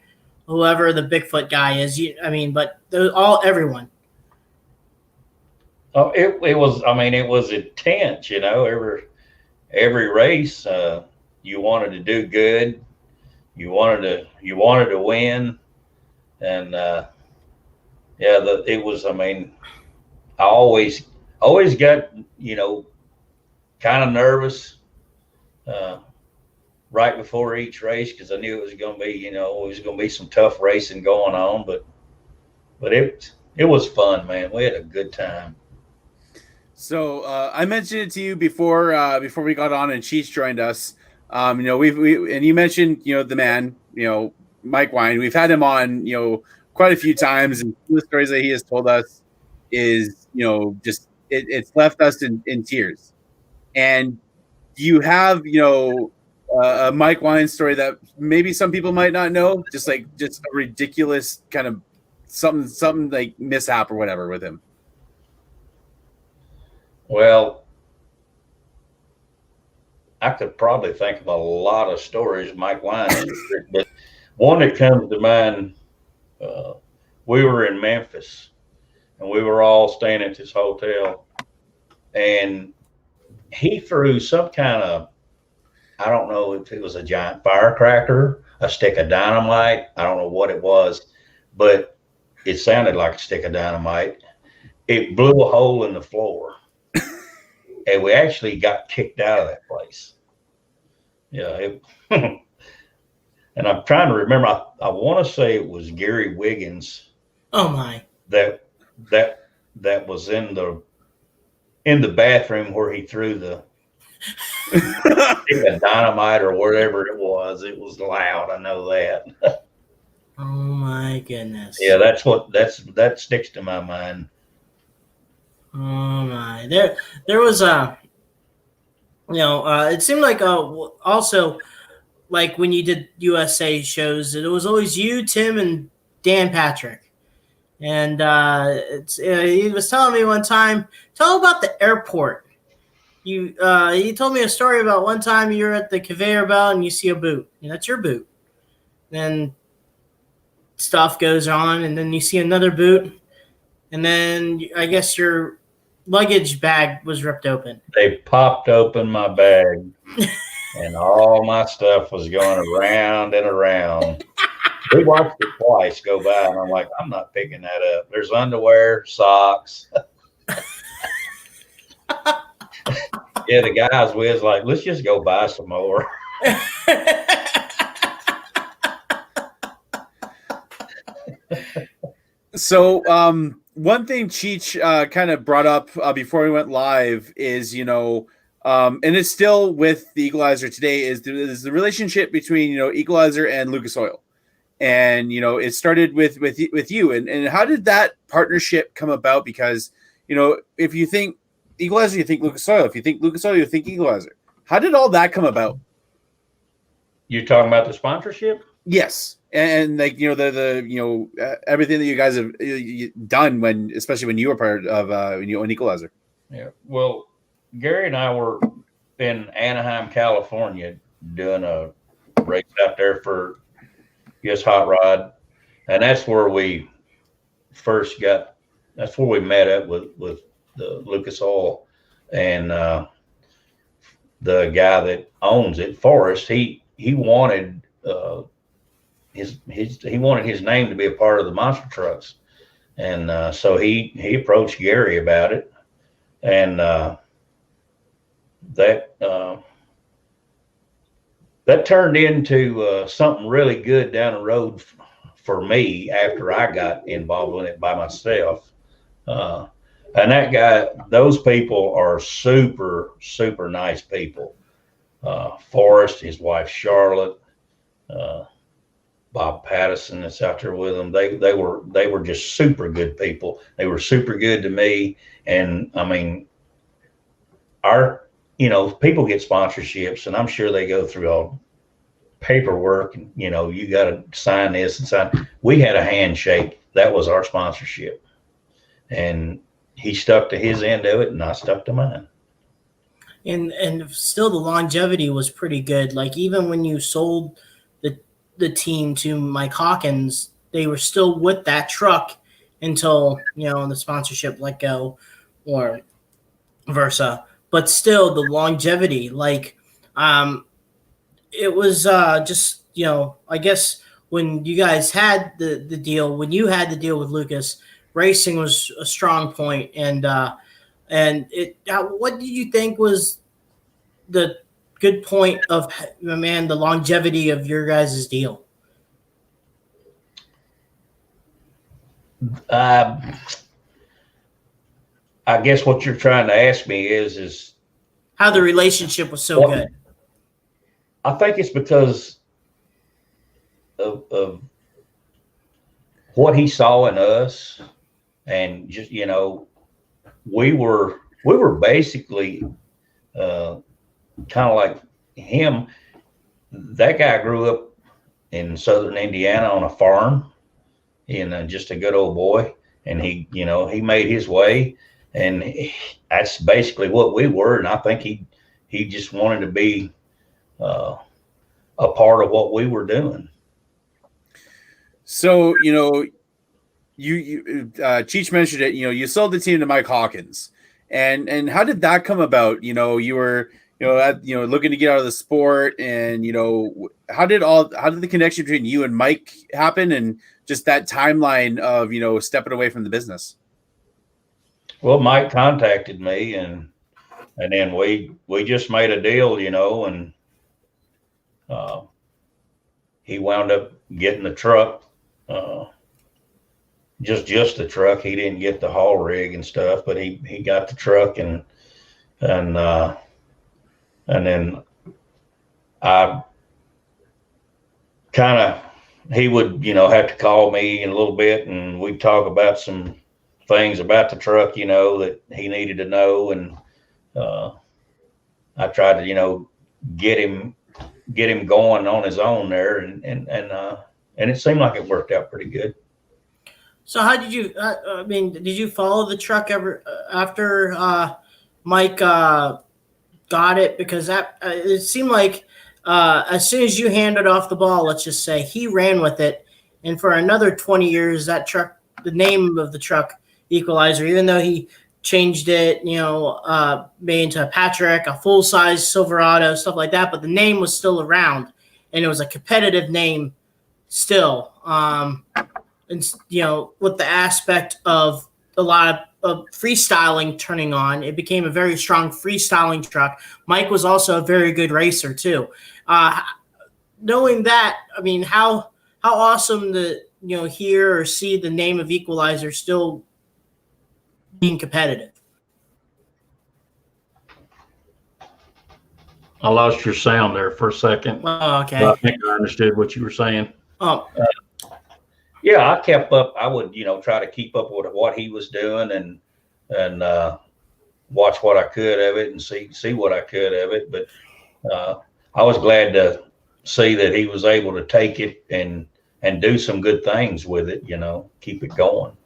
whoever the Bigfoot guy is? But everyone. Oh, it was. It was intense. You know, every race, you wanted to do good. You wanted to win, and it was. I always got kind of nervous right before each race because I knew it was going to be some tough racing going on, but it was fun, man. We had a good time. So I mentioned it to you before we got on and Cheech joined us. We and you mentioned the man, Mike Wine. We've had him on quite a few times, and the stories that he has told us is just it's left us in tears. And you have a Mike Wine story that maybe some people might not know, just a ridiculous kind of something like mishap or whatever with him. I could probably think of a lot of stories Mike Wine has, but one that comes to mind, we were in Memphis and we were all staying at this hotel, and he threw some kind of, I don't know if it was a giant firecracker, a stick of dynamite. I don't know what it was, but it sounded like a stick of dynamite. It blew a hole in the floor, and we actually got kicked out of that place. Yeah. And I'm trying to remember, I want to say it was Gary Wiggins. Oh my. That was in the bathroom where he threw the dynamite or whatever it was. It was loud. I know that. Oh my goodness. Yeah, that sticks to my mind. Oh my. There was it seemed like also like when you did USA shows, it was always you, Tim, and Dan Patrick. And he was telling me one time, tell him about the airport. He told me a story about one time you were at the conveyor belt and you see a boot. And that's your boot. Then stuff goes on, and then you see another boot. And then I guess your luggage bag was ripped open. They popped open my bag, and all my stuff was going around and around. We watched it twice go by, and I'm like, I'm not picking that up. There's underwear, socks. Yeah, the guys was like, let's just go buy some more. So, one thing Cheech kind of brought up before we went live is, and it's still with the Equalizer today, is the relationship between, Equalizer and Lucas Oil. And, it started with you. And how did that partnership come about? Because, if you think Equalizer, you think Lucas Oil. If you think Lucas Oil, you think Equalizer. How did all that come about? You're talking about the sponsorship? Yes. And like, the everything that you guys have done especially when you were part of, an Equalizer. Yeah. Well, Gary and I were in Anaheim, California, doing a race out there for US Hot Rod. And that's where we that's where we met up with the Lucas Oil, and the guy that owns it, Forrest, he wanted he wanted his name to be a part of the monster trucks, and so he approached Gary about it, and that turned into something really good down the road for me after I got involved in it by myself. And that guy, those people are super, super nice people. Forrest, his wife Charlotte, Bob Pattison that's out there with them. They were just super good people. They were super good to me. And I mean, people get sponsorships, and I'm sure they go through all paperwork, and you got to sign this and sign. We had a handshake. That was our sponsorship, and he stuck to his end of it, and I stuck to mine. And still, the longevity was pretty good. Like, even when you sold the team to Mike Hawkins, they were still with that truck until the sponsorship let go, or versa. But still, the longevity, like, it was just I guess when you guys had the deal, when you had the deal with Lucas, racing was a strong point, and what did you think was the good point of the longevity of your guys' deal? I guess what you're trying to ask me is how the relationship was so good. I think it's because of what he saw in us, and just we were basically kind of like him. That guy grew up in southern Indiana on a farm, and just a good old boy, and he made his way, and that's basically what we were. And I think he he just wanted to be a part of what we were doing. So, you Cheech mentioned it, you sold the team to Mike Hawkins, and how did that come about? You were, looking to get out of the sport, and, how did the connection between you and Mike happen, and just that timeline of, stepping away from the business? Well, Mike contacted me, and then we just made a deal, and he wound up getting the truck, just the truck. He didn't get the haul rig and stuff, but he got the truck, and then he would, have to call me in a little bit, and we'd talk about some things about the truck, that he needed to know. And I tried to, get him going on his own there. And it seemed like it worked out pretty good. So how did you, did you follow the truck ever after Mike got it? Because it seemed like as soon as you handed off the ball, let's just say, he ran with it. And for another 20 years, that truck, the name of the truck, Equalizer, even though he changed it, made into a Patrick, a full-size Silverado, stuff like that, but the name was still around, and it was a competitive name still. And, with the aspect of a lot of freestyling turning on, it became a very strong freestyling truck. Mike was also a very good racer too. Knowing that, how awesome to hear or see the name of Equalizer still being competitive. I lost your sound there for a second. Oh, okay. But I think I understood what you were saying. Oh. Yeah, I kept up. I would, try to keep up with what he was doing, and watch what I could of it, and see what I could of it. But I was glad to see that he was able to take it and do some good things with it. Keep it going.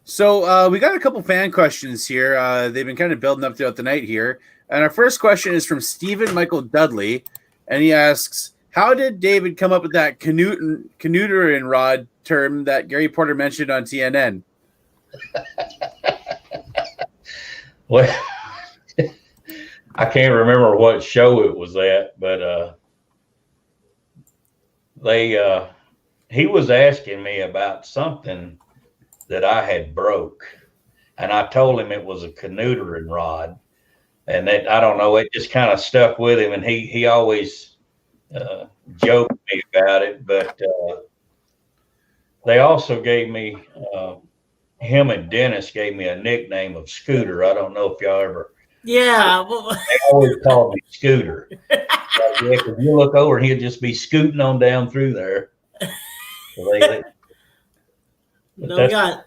So we got a couple fan questions here. They've been kind of building up throughout the night here. And our first question is from Stephen Michael Dudley. And he asks, how did David come up with that canoodling rod term that Gary Porter mentioned on TNN? Well, I can't remember what show it was at, but he was asking me about something that I had broke, and I told him it was a canoodling rod, and that, I don't know, it just kind of stuck with him, and he always joked me about it. But they also gave me, him and Dennis gave me a nickname of Scooter. I don't know if y'all ever. Yeah. They always called me Scooter. If you look over, he'll just be scooting on down through there. So no, we got.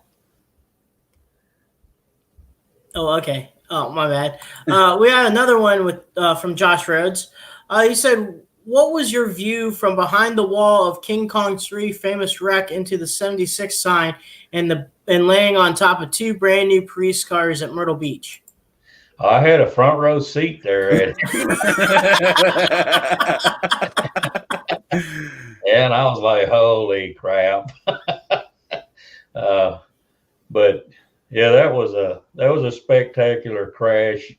Oh, okay. Oh, my bad. We got another one with from Josh Rhodes. He said, "What was your view from behind the wall of King Kong 3 famous wreck into the 76 sign and laying on top of two brand new police cars at Myrtle Beach?" I had a front row seat there, Ed. And I was like, "Holy crap!" But yeah, that was a spectacular crash.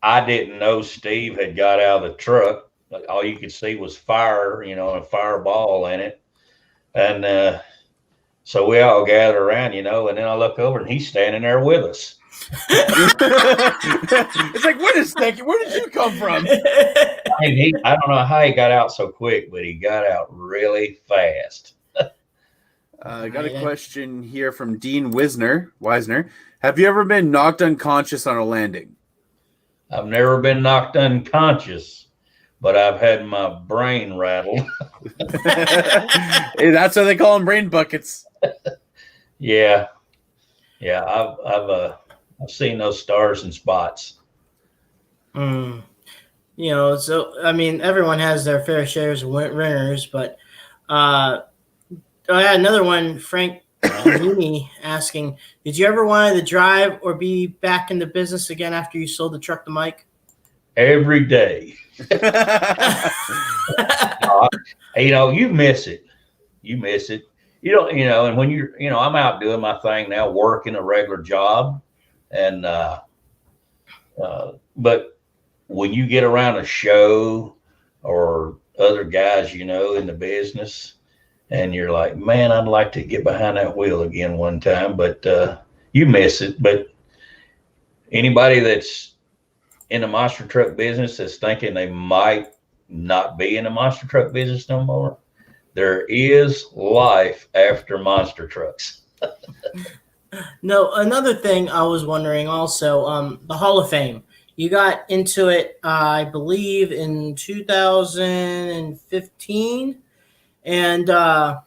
I didn't know Steve had got out of the truck. All you could see was fire, a fireball in it. And so we all gathered around, and then I look over and he's standing there with us. It's like, wait a second, where did you come from? I don't know how he got out so quick, but he got out really fast. I got a question here from Dean Wisner. Have you ever been knocked unconscious on a landing? I've never been knocked unconscious, but I've had my brain rattled. Hey, that's why they call them brain buckets. Yeah. I've seen those stars and spots. So everyone has their fair shares of ringers, but I had another one. Frank Mimi asking, did you ever want to drive or be back in the business again after you sold the truck to Mike? Every day. You miss it. You miss it. And when I'm out doing my thing now, working a regular job, and but when you get around a show or other guys, in the business, and you're like, man, I'd like to get behind that wheel again one time, but you miss it. But anybody that's in the monster truck business that's thinking they might not be in the monster truck business no more, there is life after monster trucks. No, another thing I was wondering also, the Hall of Fame. You got into it, I believe, in 2015. And how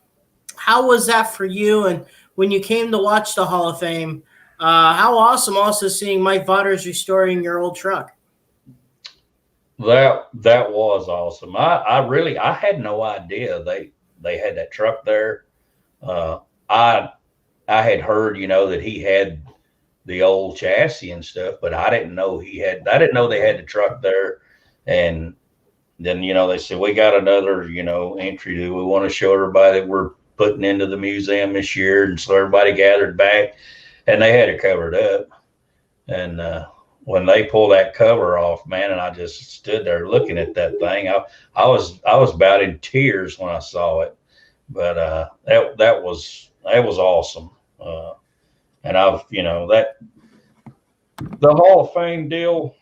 was that for you? And when you came to watch the Hall of Fame, how awesome also seeing Mike Vaughters restoring your old truck. That was awesome. I had no idea they had that truck there. I had heard, that he had the old chassis and stuff, but I didn't know they had the truck there. And then, they said, we got another, entry that we want to show everybody that we're putting into the museum this year. And so everybody gathered back and they had it covered up. And, when they pulled that cover off, man, and I just stood there looking at that thing, I was about in tears when I saw it. But that was awesome. And I've, that the Hall of Fame deal,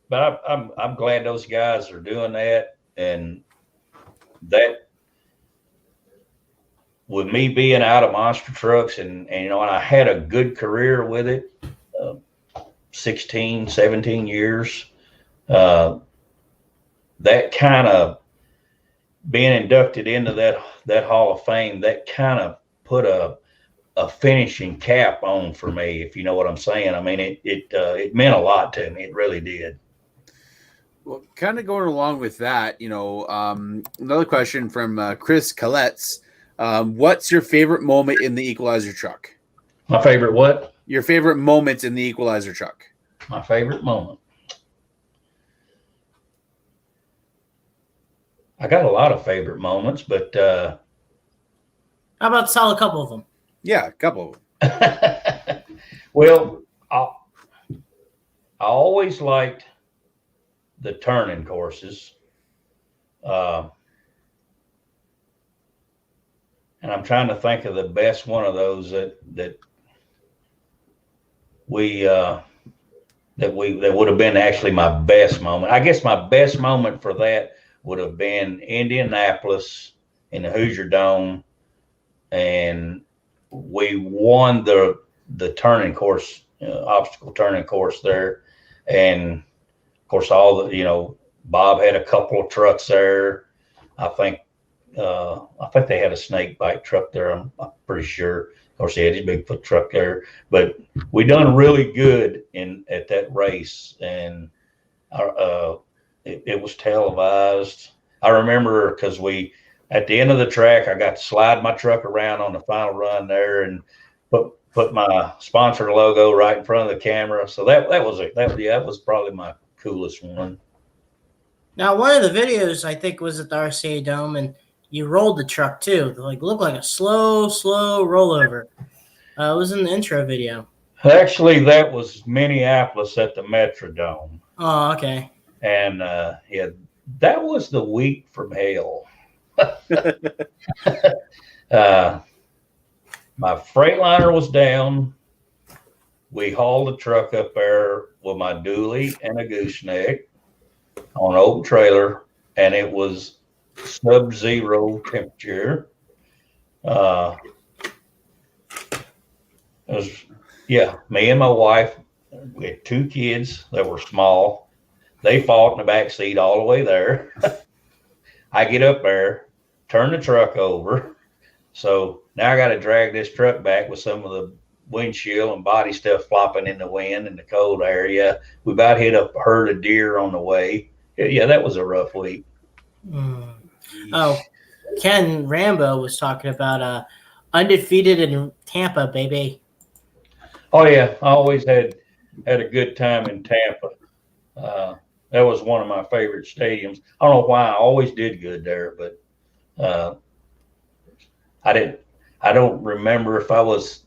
but I'm glad those guys are doing that. And that, with me being out of monster trucks and I had a good career with it, 16, 17 years, that kind of being inducted into that Hall of Fame, that kind of put a finishing cap on for me, if you know what I'm saying. I mean, it meant a lot to me. It really did. Well, kind of going along with that, another question from Chris Colletts. What's your favorite moment in the Equalizer truck? My favorite what? Your favorite moments in the Equalizer truck. My favorite moment. I got a lot of favorite moments, but how about tell a couple of them? Yeah, a couple of them. Well, I always liked the turning courses. And I'm trying to think of the best one of those that would have been actually my best moment. I guess my best moment for that would have been Indianapolis in the Hoosier Dome, and we won the turning course, obstacle turning course there. And of course, Bob had a couple of trucks there. I think they had a snake bite truck there. I'm pretty sure. Of course, he had his Bigfoot truck there, but we done really good at that race, and it was televised. I remember because at the end of the track, I got to slide my truck around on the final run there and put my sponsor logo right in front of the camera. So that was probably my coolest one. Now, one of the videos I think was at the RCA Dome, and you rolled the truck too. Looked like a slow rollover. It was in the intro video. Actually, that was Minneapolis at the Metrodome. Oh, okay. And that was the week from hell. My Freightliner was down. We hauled the truck up there with my dually and a gooseneck on an open trailer, and it was sub-zero temperature. Me and my wife, we had 2 kids that were small. They fought in the back seat all the way there. I get up there, turn the truck over. So now I got to drag this truck back with some of the windshield and body stuff flopping in the wind and the cold area. We about hit a herd of deer on the way. Yeah, that was a rough week. Oh, Ken Rambo was talking about Undefeated in Tampa, baby. Oh yeah, I always had a good time in Tampa. That was one of my favorite stadiums. I don't know why I always did good there, but I don't remember if I was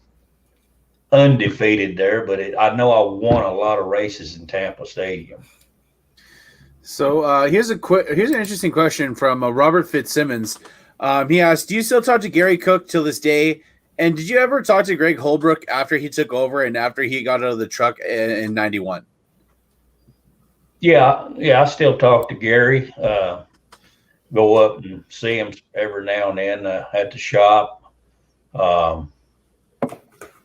undefeated there, but I know I won a lot of races in Tampa Stadium. So here's an interesting question from Robert Fitzsimmons. He asked, "Do you still talk to Gary Cook till this day? And did you ever talk to Greg Holbrook after he took over and after he got out of the truck in '91?" Yeah, I still talk to Gary. Go up and see him every now and then at the shop.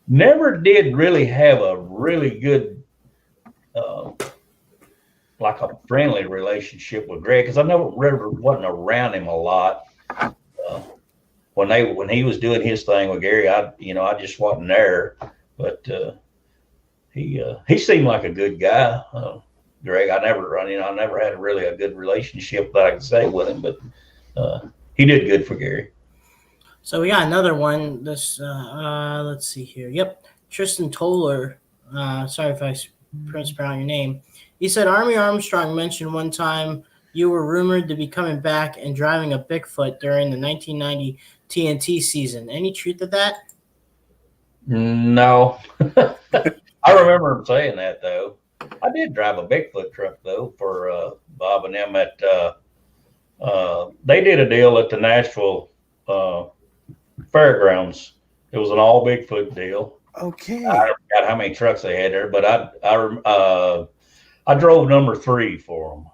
Never did really have a really good, like a friendly relationship with Greg, because I never wasn't around him a lot. When he was doing his thing with Gary, I just wasn't there. But he seemed like a good guy. Greg, I never had really a good relationship that I could say with him, but he did good for Gary. So we got another one. This let's see here. Yep, Tristan Toller. Sorry if I mispronounced your name. He said Army Armstrong mentioned one time you were rumored to be coming back and driving a Bigfoot during the 1990 TNT season. Any truth to that? No. I remember him saying that, though. I did drive a Bigfoot truck, though, for Bob and them at they did a deal at the Nashville Fairgrounds. It was an all Bigfoot deal. Okay. I forgot how many trucks they had there, but I drove number 3 for them.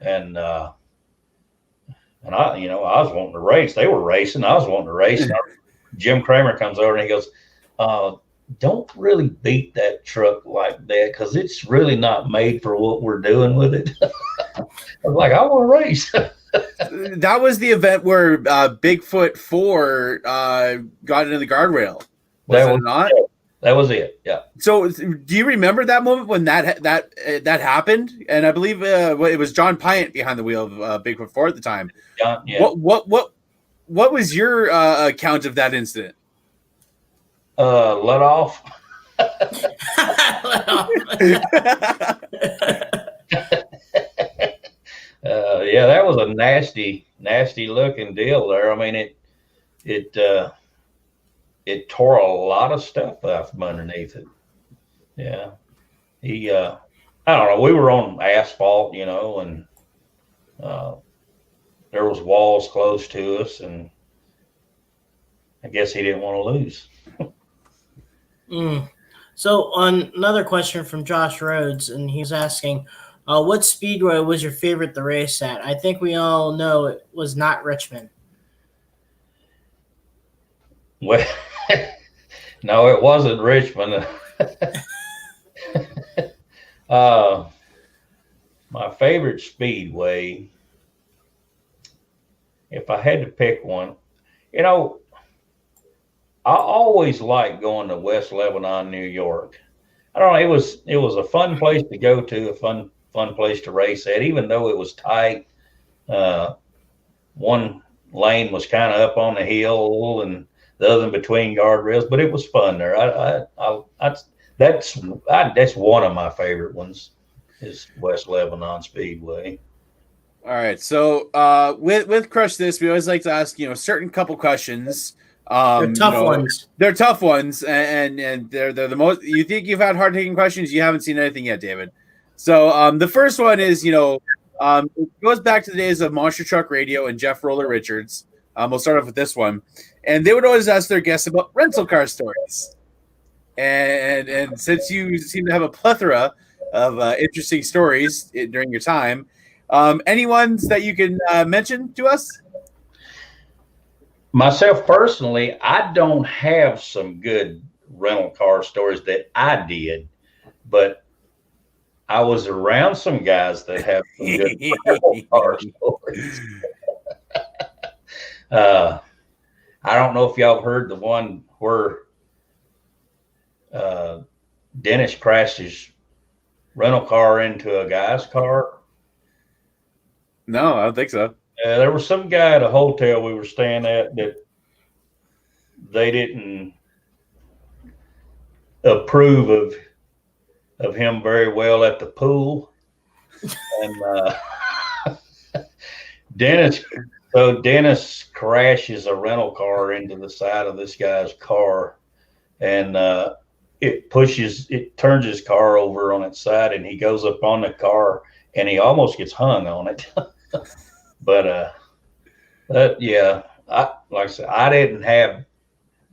And I was wanting to race. They were racing. I was wanting to race. And Jim Kramer comes over and he goes, don't really beat that truck like that, because it's really not made for what we're doing with it. I was like, I want to race. That was the event where Bigfoot 4 got into the guardrail. Was it not? That was it. Yeah. So, do you remember that moment when that happened? And I believe it was John Pyatt behind the wheel of Bigfoot 4 at the time. Yeah. What was your account of that incident? Let off. Let off. Yeah, that was a nasty looking deal there. I mean, it tore a lot of stuff out from underneath it. Yeah. I don't know. We were on asphalt, and there was walls close to us, and I guess he didn't want to lose. So on another question from Josh Rhodes, and he's asking, what speedway was your favorite to race at? I think we all know it was not Richmond. Well, no, it wasn't Richmond. My favorite speedway, if I had to pick one, I always liked going to West Lebanon, New York. I don't know, it was a fun place to go to, a fun place to race at, even though it was tight. One lane was kind of up on the hill and the other in between guardrails, but it was fun there. That's one of my favorite ones, is West Lebanon Speedway. All right, so with Crush This, we always like to ask certain couple questions. They're tough ones. They're tough ones, and they're the most. You think you've had hard hitting questions? You haven't seen anything yet, David. So the first one is it goes back to the days of Monster Truck Radio and Jeff Roller Richards. We'll start off with this one, and they would always ask their guests about rental car stories. And since you seem to have a plethora of interesting stories during your time, any ones that you can mention to us? Myself personally, I don't have some good rental car stories that I did, but I was around some guys that have some good rental car stories. I don't know if y'all have heard the one where Dennis crashed his rental car into a guy's car. No, I don't think so. There was some guy at a hotel we were staying at they didn't approve of him very well at the pool. And Dennis crashes a rental car into the side of this guy's car, and it turns his car over on its side, and he goes up on the car, and he almost gets hung on it. But yeah, like I said, I didn't have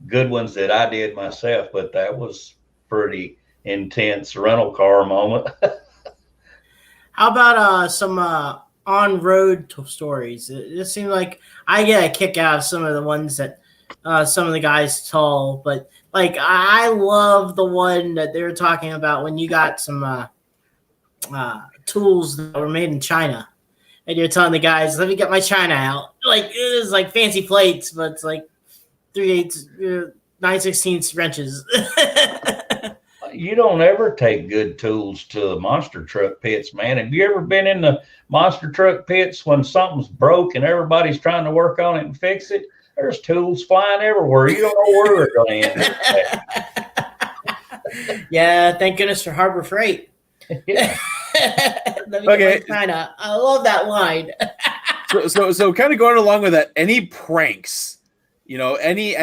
good ones that I did myself, but that was pretty intense rental car moment. How about some on-road stories? It just seemed like I get a kick out of some of the ones that some of the guys tell, but like I love the one that they were talking about when you got some tools that were made in China, and you're telling the guys, "Let me get my China out." Like it is like fancy plates, but it's like 3/8, 9/16 wrenches. You don't ever take good tools to the monster truck pits, man. Have you ever been in the monster truck pits when something's broke and everybody's trying to work on it and fix it? There's tools flying everywhere. You don't know where they're going to end. Yeah, thank goodness for Harbor Freight. Yeah. Okay, China. I love that line. so kind of going along with that, any pranks, any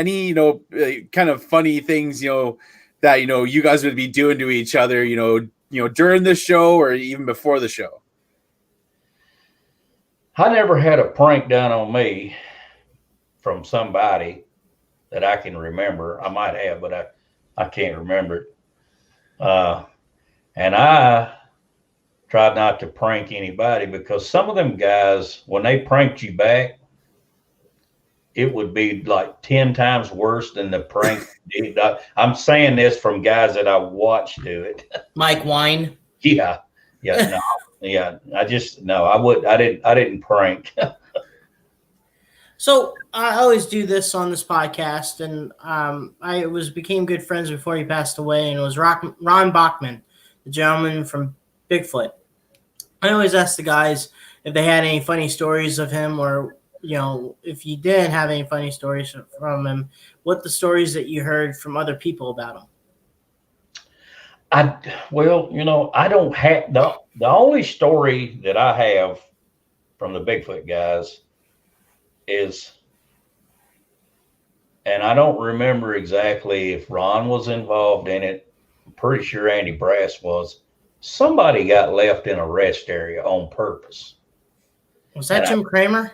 kind of funny things, that you guys would be doing to each other, during the show or even before the show? I never had a prank done on me from somebody that I can remember. I might have, but I can't remember it. And I tried not to prank anybody, because some of them guys, when they pranked you back, it would be like 10 times worse than the prank. I'm saying this from guys that I watched do it. Mike Wine. Yeah. No. Yeah. I didn't prank. So I always do this on this podcast, and I became good friends before he passed away, and it was Ron Bachman, the gentleman from Bigfoot. I always ask the guys if they had any funny stories of him, or if you didn't have any funny stories from him, what the stories that you heard from other people about him. I don't have the only story that I have from the Bigfoot guys is, and I don't remember exactly if Ron was involved in it. I'm pretty sure Andy Brass was. Somebody got left in a rest area on purpose. Was that Jim Kramer?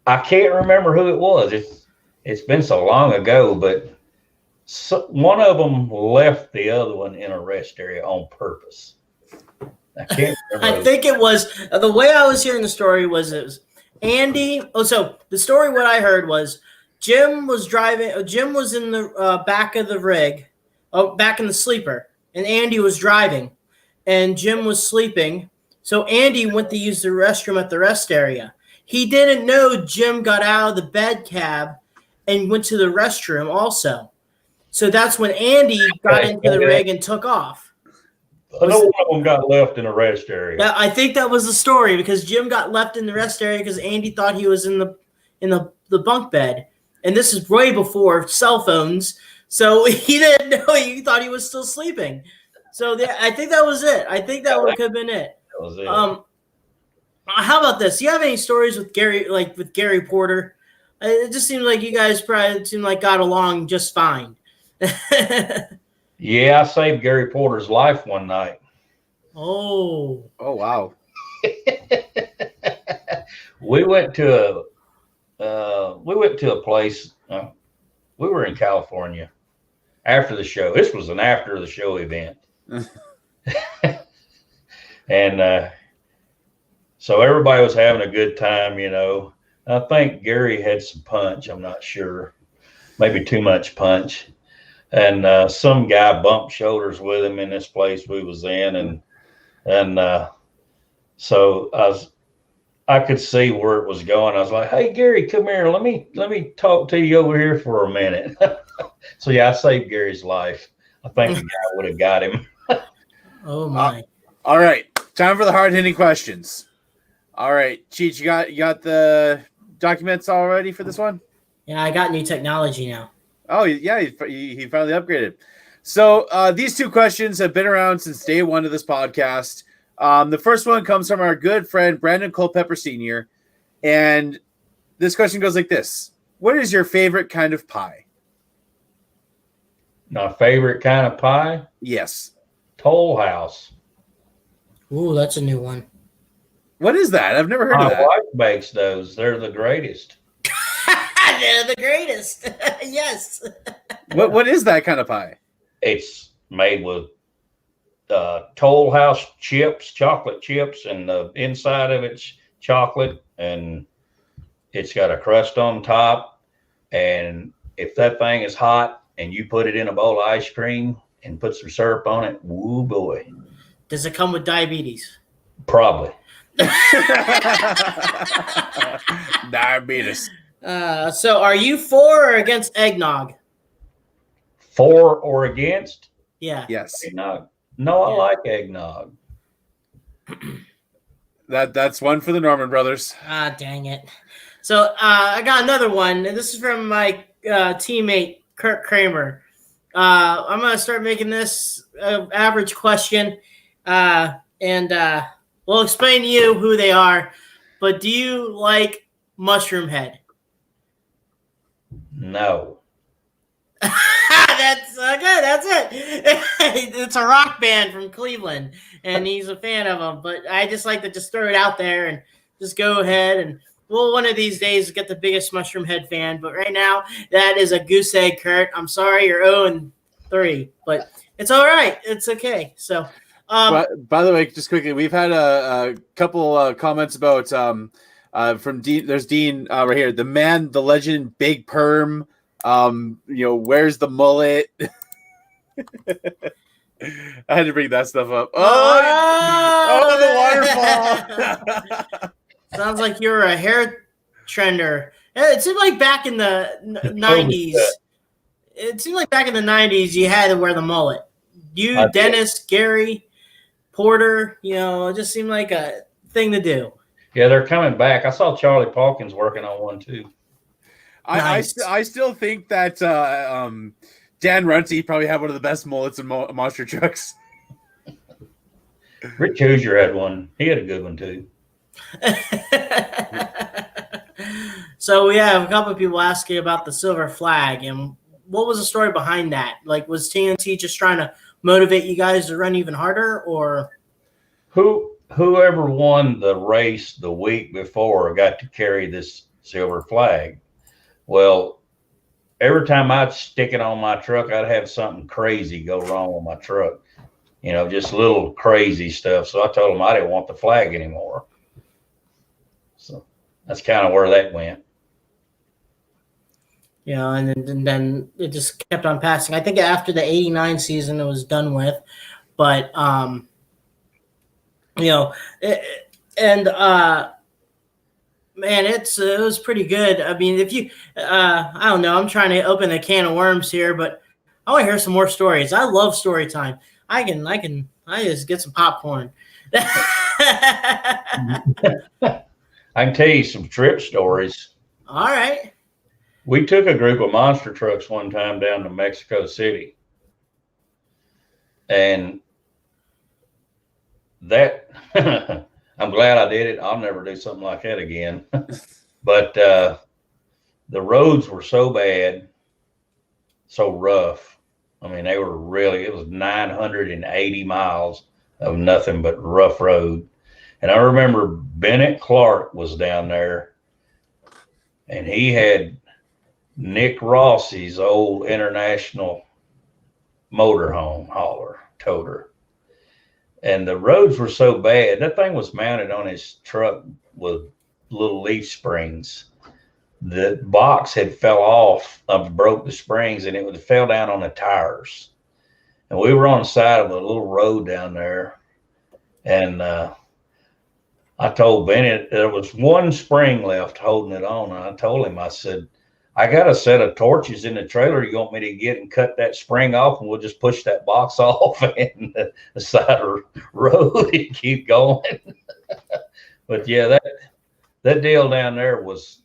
I can't remember who it was. It's been so long ago, but one of them left the other one in a rest area on purpose. I can't remember. I think it was the way I was hearing the story was it was Andy. Oh, so the story what I heard was Jim was driving. Jim was in the back of the rig, back in the sleeper, and Andy was driving, and Jim was sleeping. So Andy went to use the restroom at the rest area. He didn't know Jim got out of the bed cab and went to the restroom also. So that's when Andy got into the rig and took off. I know one of them got left in a rest area. Yeah, I think that was the story, because Jim got left in the rest area because Andy thought he was in the bunk bed. And this is way before cell phones. So he didn't know. He thought he was still sleeping. So I think that was it. I think that could have been it. That was it. How about this? Do you have any stories with Gary, like with Gary Porter? It just seems like you guys probably got along just fine. Yeah, I saved Gary Porter's life one night. Oh wow. We went to a place. We were in California after the show. This was an after the show event. And so everybody was having a good time, I think Gary had some punch. I'm not sure. Maybe too much punch. And some guy bumped shoulders with him in this place we was in. And so I could see where it was going. I was like, "Hey, Gary, come here. Let me talk to you over here for a minute." So yeah, I saved Gary's life. I think the guy would have got him. Oh my! All right, time for the hard-hitting questions. All right, Cheech, you got the documents all ready for this one? Yeah, I got new technology now. Oh, yeah, he finally upgraded. So these two questions have been around since day one of this podcast. The first one comes from our good friend, Brandon Culpepper Sr., and this question goes like this. What is your favorite kind of pie? My favorite kind of pie? Yes. Toll House. Ooh, that's a new one. What is that? I've never heard My of that. wife bakes those. They're the greatest. They're the greatest. Yes. What is that kind of pie? It's made with Toll House chips, chocolate chips, and the inside of it's chocolate, and it's got a crust on top. And if that thing is hot and you put it in a bowl of ice cream and put some syrup on it, woo boy. Does it come with diabetes? Probably. Diabetes. So are you for or against eggnog? For or against? Yeah. Yes. Eggnog. No, I like eggnog. That's one for the Norman brothers. Ah, dang it. So I got another one, and this is from my teammate, Kurt Kramer. I'm going to start making this average question, and we'll explain to you who they are. But do you like Mushroom Head? No. That's okay. That's it. It's a rock band from Cleveland, and he's a fan of them. But I just like to just throw it out there and just go ahead and we'll one of these days get the biggest Mushroom Head fan. But right now, that is a goose egg, Kurt. I'm sorry, you're 0-3, but it's all right. It's okay. So, by the way, just quickly, we've had a couple comments about from Dean. There's Dean right here. The man, the legend, Big Perm. Where's the mullet? I had to bring that stuff up. The waterfall. Sounds like you're a hair trender. It seemed like back in the 90s. It seemed like back in the 90s you had to wear the mullet. You, Dennis, Gary, Porter, it just seemed like a thing to do. Yeah, they're coming back. I saw Charlie Palkins working on one too. Nice. I still think that Dan Runcie probably had one of the best mullets in monster trucks. Rich Hoosier had one. He had a good one too. So we have a couple of people asking about the silver flag, and what was the story behind that? Like, was TNT just trying to motivate you guys to run even harder, or whoever won the race the week before got to carry this silver flag? Well, every time I'd stick it on my truck, I'd have something crazy go wrong with my truck. Just little crazy stuff. So I told them I didn't want the flag anymore. So that's kind of where that went. And then it just kept on passing. I think after the 89 season, it was done with. But, man, it was pretty good. I mean, if you, I don't know, I'm trying to open a can of worms here, but I want to hear some more stories. I love story time. I just get some popcorn. I can tell you some trip stories. All right. We took a group of monster trucks one time down to Mexico City. And that, I'm glad I did it. I'll never do something like that again. But the roads were so bad, so rough. I mean, it was 980 miles of nothing but rough road. And I remember Bennett Clark was down there, and he had Nick Rossi's old International motorhome hauler, toter. And the roads were so bad. That thing was mounted on his truck with little leaf springs. The box had fell off, broke the springs, and it fell down on the tires. And we were on the side of a little road down there. And I told Bennett there was one spring left holding it on. And I told him, I said, I got a set of torches in the trailer you want me to get and cut that spring off, and we'll just push that box off in the side of the road and keep going. But yeah, that deal down there was,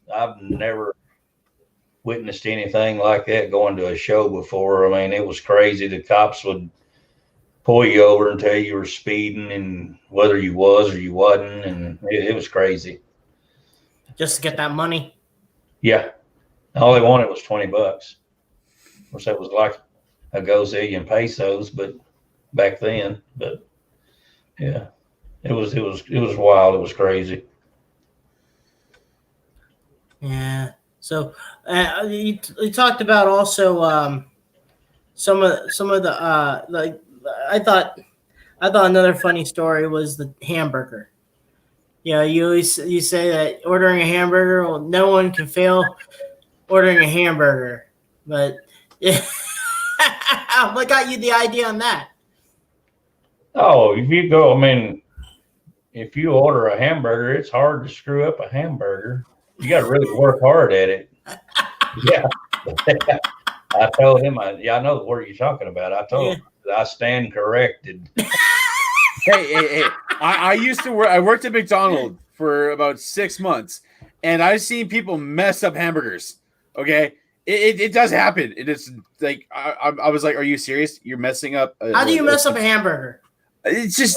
witnessed anything like that going to a show before. I mean, it was crazy. The cops would pull you over and tell you were speeding and whether you was or you wasn't, and it was crazy. Just to get that money. Yeah. All they wanted was $20. Of course, that was like a gazillion pesos, but back then. But yeah, it was wild. It was crazy. Yeah. So you talked about also some of the like I thought another funny story was the hamburger. You say that ordering a hamburger, well, no one can fail ordering a hamburger, but yeah. What got you the idea on that? Oh, if you order a hamburger, it's hard to screw up a hamburger. You got to really work hard at it. Yeah. I told him, I know the word you're talking about. I told him, I stand corrected. Hey. I used to work. I worked at McDonald's for about 6 months, and I've seen people mess up hamburgers. Okay, it does happen. It is like I was like, "Are you serious? You're messing up?" How do you mess up a hamburger? It's just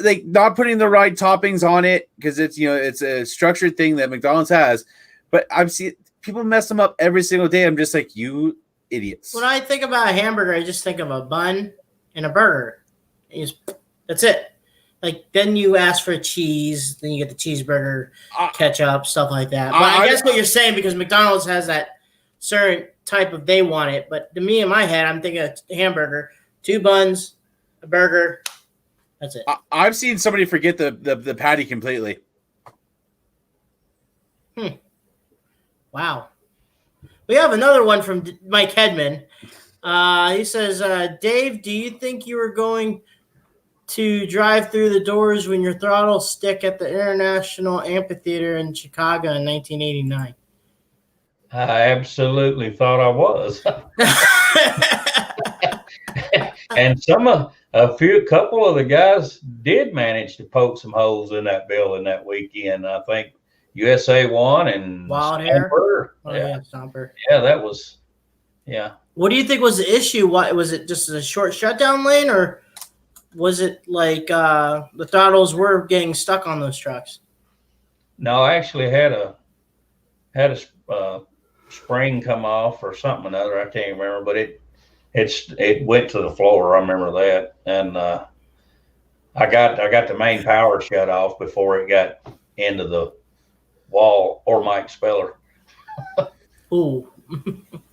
like not putting the right toppings on it because it's a structured thing that McDonald's has. But I've seen people mess them up every single day. I'm just like, you idiots. When I think about a hamburger, I just think of a bun and a burger. That's it. Like then you ask for cheese, then you get the cheeseburger, ketchup, stuff like that. But I guess what you're saying, because McDonald's has that certain type of they want it. But to me, in my head, I'm thinking of a hamburger, 2 buns, a burger. That's it. I've seen somebody forget the patty completely. Wow. We have another one from Mike Hedman. He says, Dave, do you think you were going to drive through the doors when your throttle stick at the International Amphitheater in Chicago in 1989? I absolutely thought I was. And a couple of the guys did manage to poke some holes in that building that weekend. I think USA won and Wild Hair. Stomper. Yeah, that was. Yeah. What do you think was the issue? What was it? Just a short shutdown lane, or was it like the throttles were getting stuck on those trucks? No, I actually had a spring come off or something or another. I can't remember, but it went to the floor. I remember that, and I got the main power shut off before it got into the wall or Mike Speller. Ooh.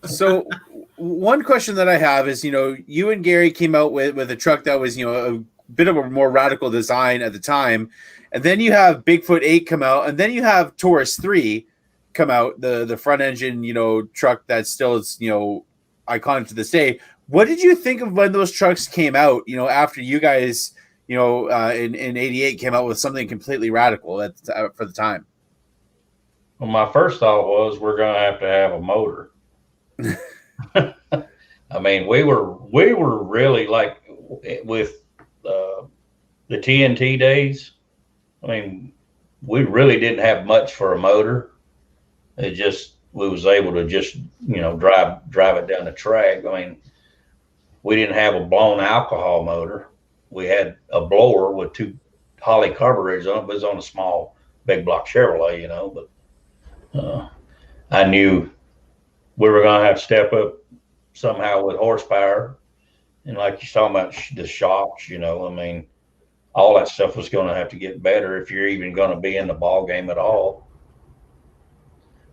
So one question that I have is, you and Gary came out with a truck that was, a bit of a more radical design at the time. And then you have Bigfoot 8 come out, and then you have Taurus 3 come out, the front engine, truck that still is, iconic to this day. What did you think of when those trucks came out, after you guys, in 88 came out with something completely radical for the time? Well, my first thought was we're going to have a motor. I mean, we were really like with the TNT days. I mean, we really didn't have much for a motor. We was able to just drive it down the track. I mean, we didn't have a blown alcohol motor. We had a blower with 2 Holley carburetors on it, but it was on a small big block Chevrolet, but I knew we were going to have to step up somehow with horsepower. And like you're talking about the shocks, I mean, all that stuff was going to have to get better if you're even going to be in the ball game at all.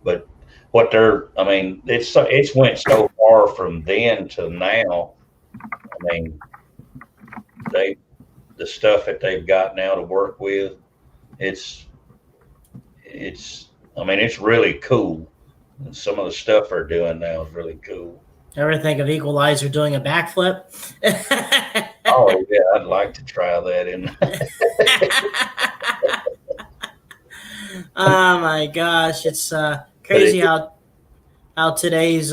But it's went so far from then to now. I mean, the stuff that they've got now to work with, it's really cool. Some of the stuff they're doing now is really cool. Ever think of Equalizer doing a backflip? Oh yeah, I'd like to try that. Oh my gosh, it's crazy how today's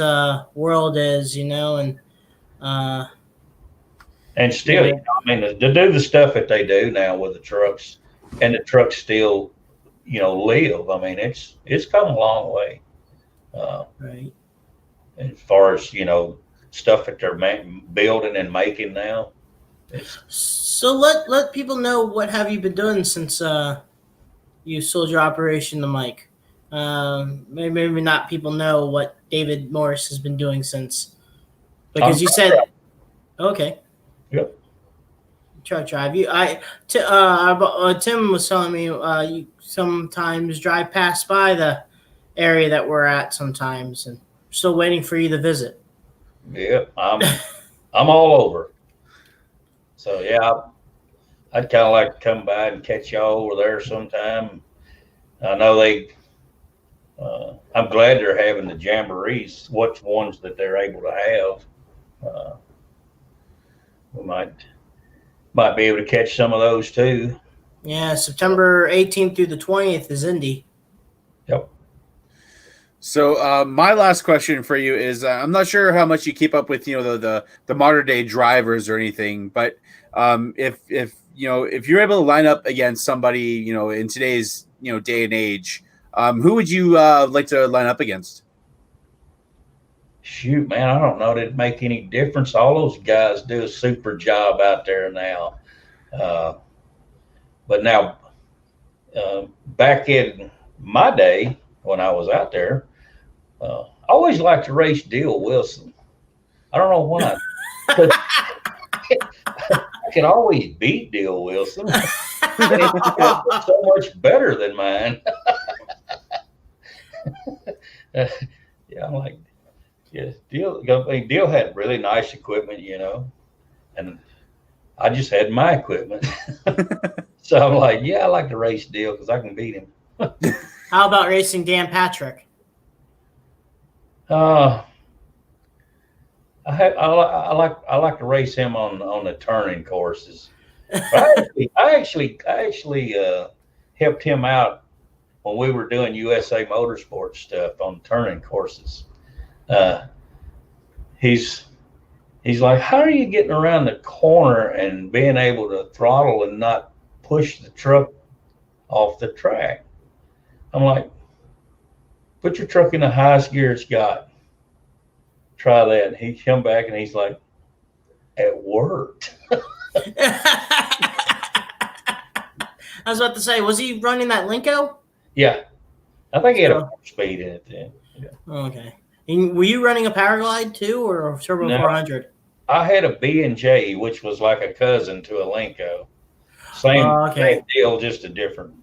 world is, and still, to do the stuff that they do now with the trucks, and the trucks still, live. I mean, it's come a long way. Right. As far as stuff that they're building and making now. So let people know, what have you been doing since you sold your operation to Mike? Maybe not people know what David Morris has been doing since, because you said, okay. Yep. Truck drive. Tim was telling me you sometimes drive past by the area that we're at sometimes, and still waiting for you to visit. Yep, I'm all over. So yeah, I'd kind of like to come by and catch y'all over there sometime. I know I'm glad they're having the jamborees. Which ones that they're able to have, we might be able to catch some of those too. Yeah, September 18th through the 20th is Indy. Yep. So my last question for you is, I'm not sure how much you keep up with the modern day drivers or anything, but if you're able to line up against somebody in today's day and age, who would you like to line up against? Shoot, man, I don't know that it'd make any difference. All those guys do a super job out there now. But now, back in my day when I was out there, I always liked to race Dale Wilson. I don't know why. I could always beat Dale Wilson. It's so much better than mine. Yeah, I'm like, yeah, Dale had really nice equipment, and I just had my equipment. So I'm like, yeah, I like to race Dale because I can beat him. How about racing Dan Patrick? I like to race him on the turning courses. I actually helped him out when we were doing USA Motorsports stuff on turning courses. He's like, how are you getting around the corner and being able to throttle and not push the truck off the track? I'm like, put your truck in the highest gear it's got. Try that. And he come back and he's like, it worked. I was about to say, was he running that Linko? Yeah. I think he had a 4-speed in it then. Yeah. Okay. And were you running a Paraglide too, or a Turbo 400? I had a B&J, which was like a cousin to a Linko. Same deal, just a different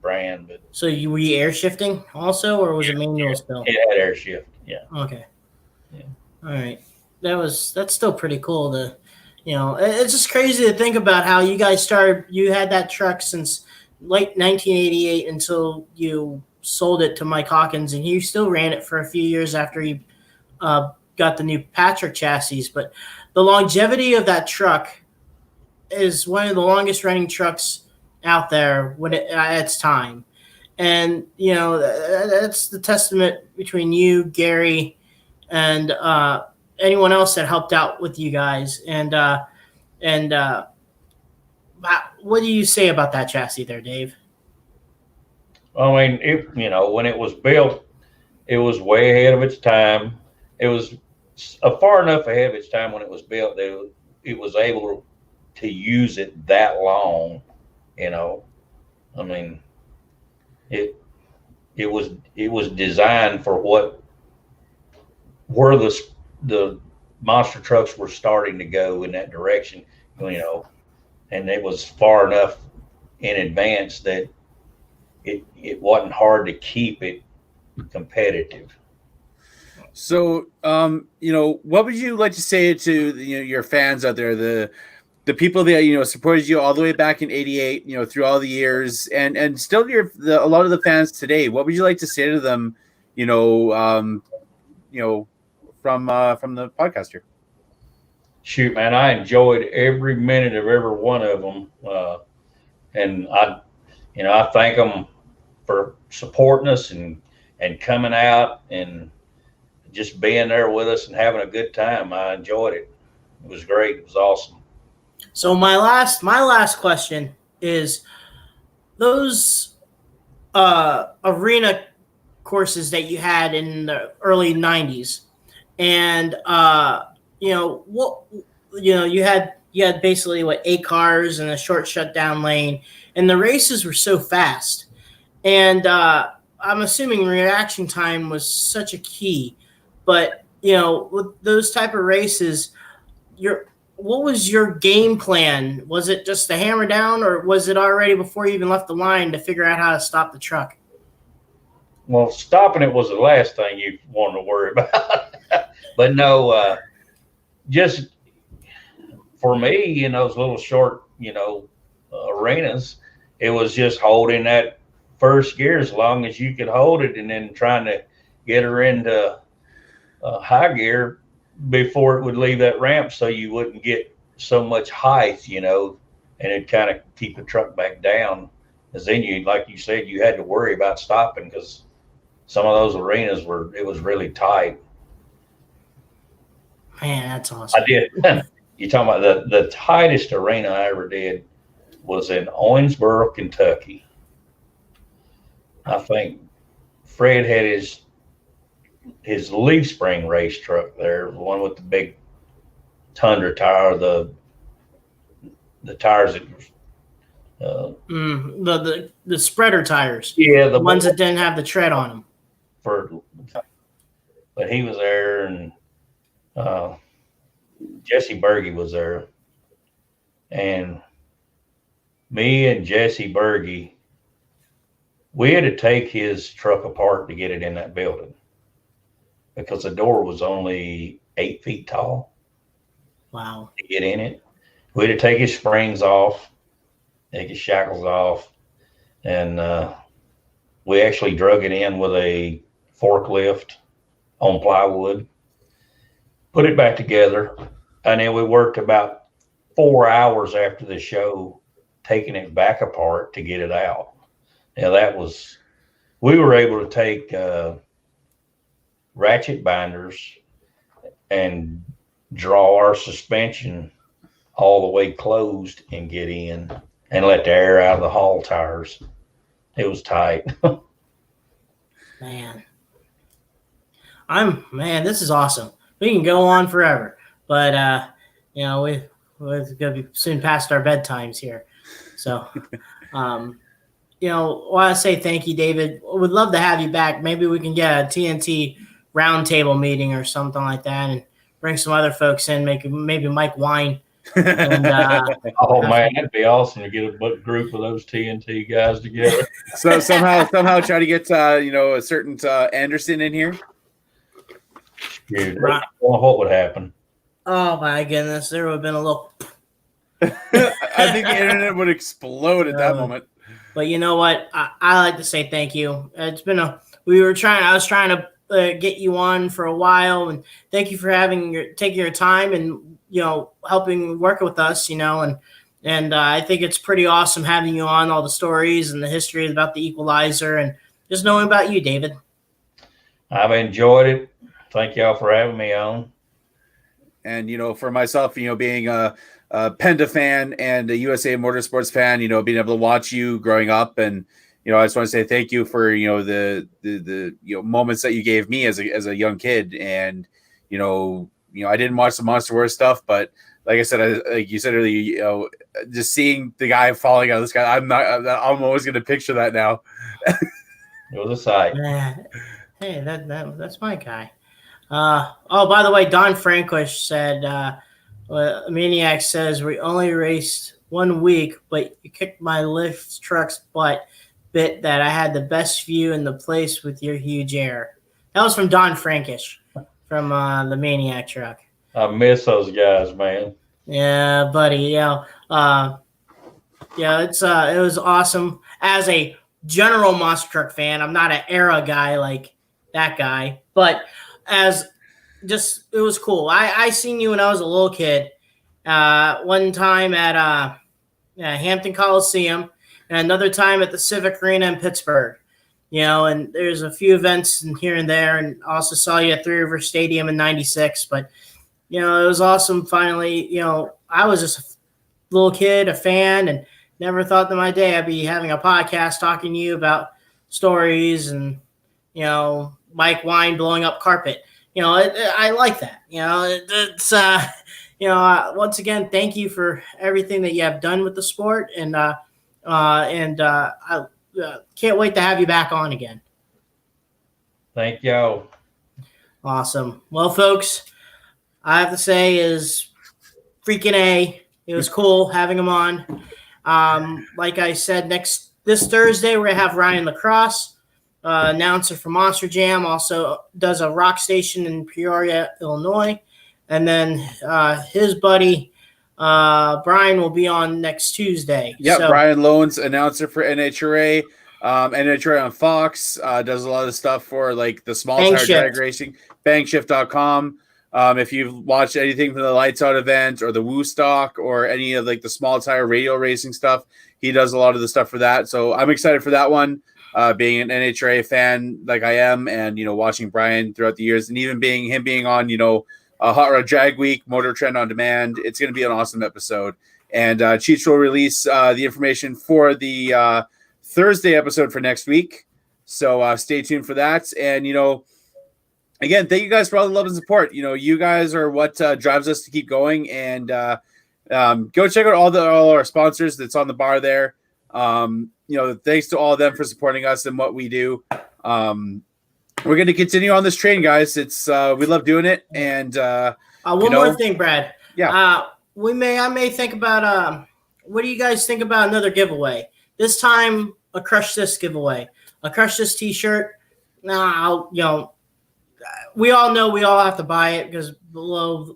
brand. But so were you air shifting also, or was it manual still? It had air shift. Yeah. Okay. Yeah. All right. That's still pretty cool to, it's just crazy to think about how you guys started. You had that truck since late 1988 until you sold it to Mike Hawkins, and you still ran it for a few years after you got the new Patrick chassis. But the longevity of that truck is one of the longest running trucks out there at its time. And, that's the testament between you, Gary, and anyone else that helped out with you guys. And what do you say about that chassis there, Dave? I mean, when it was built, it was way ahead of its time. It was far enough ahead of its time when it was built that it was able to use it that long. I mean, it was designed for where the monster trucks were starting to go in that direction, and it was far enough in advance that it wasn't hard to keep it competitive. So, what would you like to say to your fans out there, the people that supported you all the way back in '88, through all the years, and still a lot of the fans today? What would you like to say to them, from the podcast here? Shoot, man, I enjoyed every minute of every one of them, and I thank them for supporting us and coming out and just being there with us and having a good time. I enjoyed it. It was great. It was awesome. So my last question is, those arena courses that you had in the early 90s. And, you had basically 8 cars and a short shutdown lane, and the races were so fast. And I'm assuming reaction time was such a key, but with those type of races, what was your game plan? Was it just to hammer down, or was it already before you even left the line to figure out how to stop the truck? Well, stopping it was the last thing you wanted to worry about. But no, just for me, those little short, arenas, it was just holding that first gear as long as you could hold it, and then trying to get her into high gear before it would leave that ramp, so you wouldn't get so much height, and it'd kind of keep the truck back down. Because then like you said, you had to worry about stopping, because some of those arenas it was really tight. Man, that's awesome. I did. You talking about the tightest arena I ever did was in Owensboro, Kentucky. I think Fred had his Leaf Spring race truck there, the one with the big Tundra tire, the tires that the spreader tires. Yeah, the ones that didn't have the tread on them. But he was there, and Jesse Berge was there, and me and Jesse Berge, we had to take his truck apart to get it in that building, because the door was only 8 feet tall. Wow. To get in it, we had to take his springs off, take his shackles off, and we actually drug it in with a forklift on plywood, put it back together, and then we worked about 4 hours after the show taking it back apart to get it out. We were able to take ratchet binders and draw our suspension all the way closed and get in and let the air out of the hall tires. It was tight. Man, this is awesome. We can go on forever, but we're gonna be soon past our bedtimes here. So, I want to say thank you, David. We'd love to have you back. Maybe we can get a TNT roundtable meeting or something like that, and bring some other folks in. Maybe Mike Wine. And, oh man, that'd be awesome to get a group of those TNT guys together. So somehow try to get a certain Anderson in here. Dude, what would happen? Oh my goodness, there would have been a little. I think the internet would explode at that moment. But you know what? I like to say thank you. It's been I was trying to get you on for a while, and thank you for taking your time and helping work with us. And I think it's pretty awesome having you on, all the stories and the history about the Equalizer, and just knowing about you, David. I've enjoyed it. Thank y'all for having me on. And for myself, being a Penda fan and a USA Motorsports fan, being able to watch you growing up, and I just want to say thank you for the moments that you gave me as a young kid. And I didn't watch the Monster Wars stuff, but like I said, like you said earlier, just seeing the guy falling out of the sky, I'm always going to picture that now. It was a sight. Hey, that's my guy. By the way, Don Frankish said, Maniac says, we only raced 1 week, but you kicked my lift truck's butt bit that I had the best view in the place with your huge air. That was from Don Frankish from the Maniac truck. I miss those guys, man. Yeah, buddy. Yeah. It was awesome. As a general monster truck fan, I'm not an era guy like that guy, but it was cool. I seen you when I was a little kid. One time at Hampton Coliseum, and another time at the Civic Arena in Pittsburgh. And there's a few events here and there, and also saw you at Three River Stadium in '96. But it was awesome. Finally, I was just a little kid, a fan, and never thought that my day I'd be having a podcast talking to you about stories and Mike Wine blowing up carpet. I like that. It's once again, thank you for everything that you have done with the sport, and I can't wait to have you back on again. Thank y'all. Awesome. Well, folks, I have to say is freaking A. It was cool having him on. Like I said, this Thursday we're gonna have Ryan Lacrosse, announcer for Monster Jam, also does a rock station in Peoria, Illinois, and then his buddy Brian will be on next Tuesday. Yep, so, Brian Loans, announcer for NHRA. NHRA on Fox, does a lot of stuff for like the small tire drag racing. Bangshift.com. If you've watched anything from the Lights Out event or the Woodstock or any of like the small tire radio racing stuff, he does a lot of the stuff for that. So I'm excited for that one. Being an NHRA fan like I am, and watching Brian throughout the years, and even being on Hot Rod Drag Week, Motor Trend on Demand, it's going to be an awesome episode. And Cheech will release the information for the Thursday episode for next week. So stay tuned for that. And again, thank you guys for all the love and support. You guys are what drives us to keep going. And go check out all our sponsors that's on the bar there. Thanks to all of them for supporting us and what we do. We're going to continue on this train, guys. It's we love doing it. And one more thing, Brad. Yeah. I may think about what do you guys think about another giveaway? This time, a Crush This giveaway, a Crush This T-shirt. Now, we all know we all have to buy it because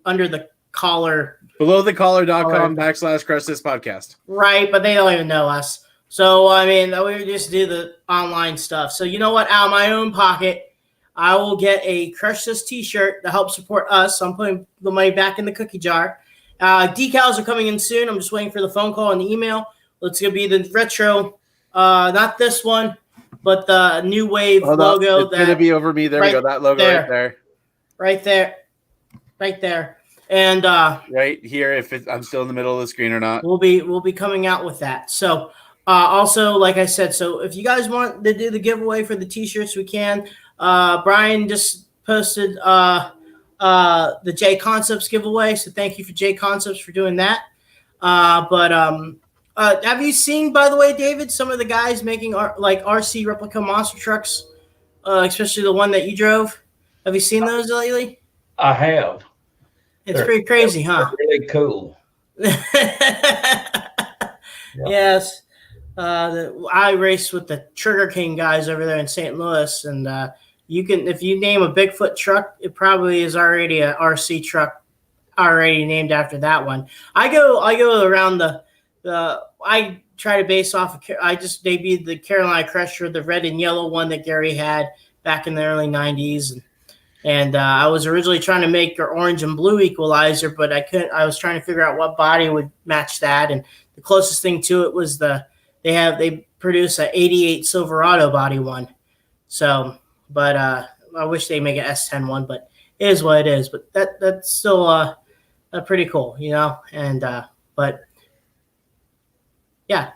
under the collar. BelowTheCollar.com/Crush This podcast. Right, but they don't even know us. So, we just do the online stuff. So, you know what? Out of my own pocket, I will get a Crush This T-shirt to help support us. So I'm putting the money back in the cookie jar. Decals are coming in soon. I'm just waiting for the phone call and the email. It's going to be the retro, not this one, but the New Wave logo. It's going to be over me. There we go. That logo right there. Right there. And right here, I'm still in the middle of the screen or not. We'll be coming out with that. So also, like I said, so if you guys want to do the giveaway for the T-shirts, we can. Brian just posted the J Concepts giveaway, so thank you for J Concepts for doing that. Have you seen, by the way, David, some of the guys making RC replica monster trucks, especially the one that you drove? Have you seen those lately? I have. It's pretty crazy, huh? Really cool. Yes. I raced with the Trigger King guys over there in St. Louis, and if you name a Bigfoot truck, it probably is already a RC truck already named after that one. I go around I try to base off I just debuted the Carolina Crusher, the red and yellow one that Gary had back in the early 90s. And I was originally trying to make an orange and blue equalizer, but I couldn't. I was trying to figure out what body would match that. And the closest thing to it was they produce a 88 Silverado body one. So, but I wish they make an S10 one, but it is what it is. But that's still pretty cool, and but yeah.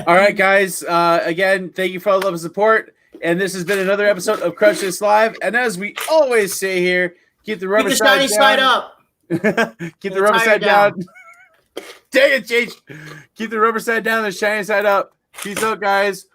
All right, guys. Again, thank you for all the love and support. And this has been another episode of Crush This Live. And as we always say here, keep the rubber side up. Keep the rubber side down. Dang it, Cheech. Keep the rubber side down, the shiny side up. Peace out, guys.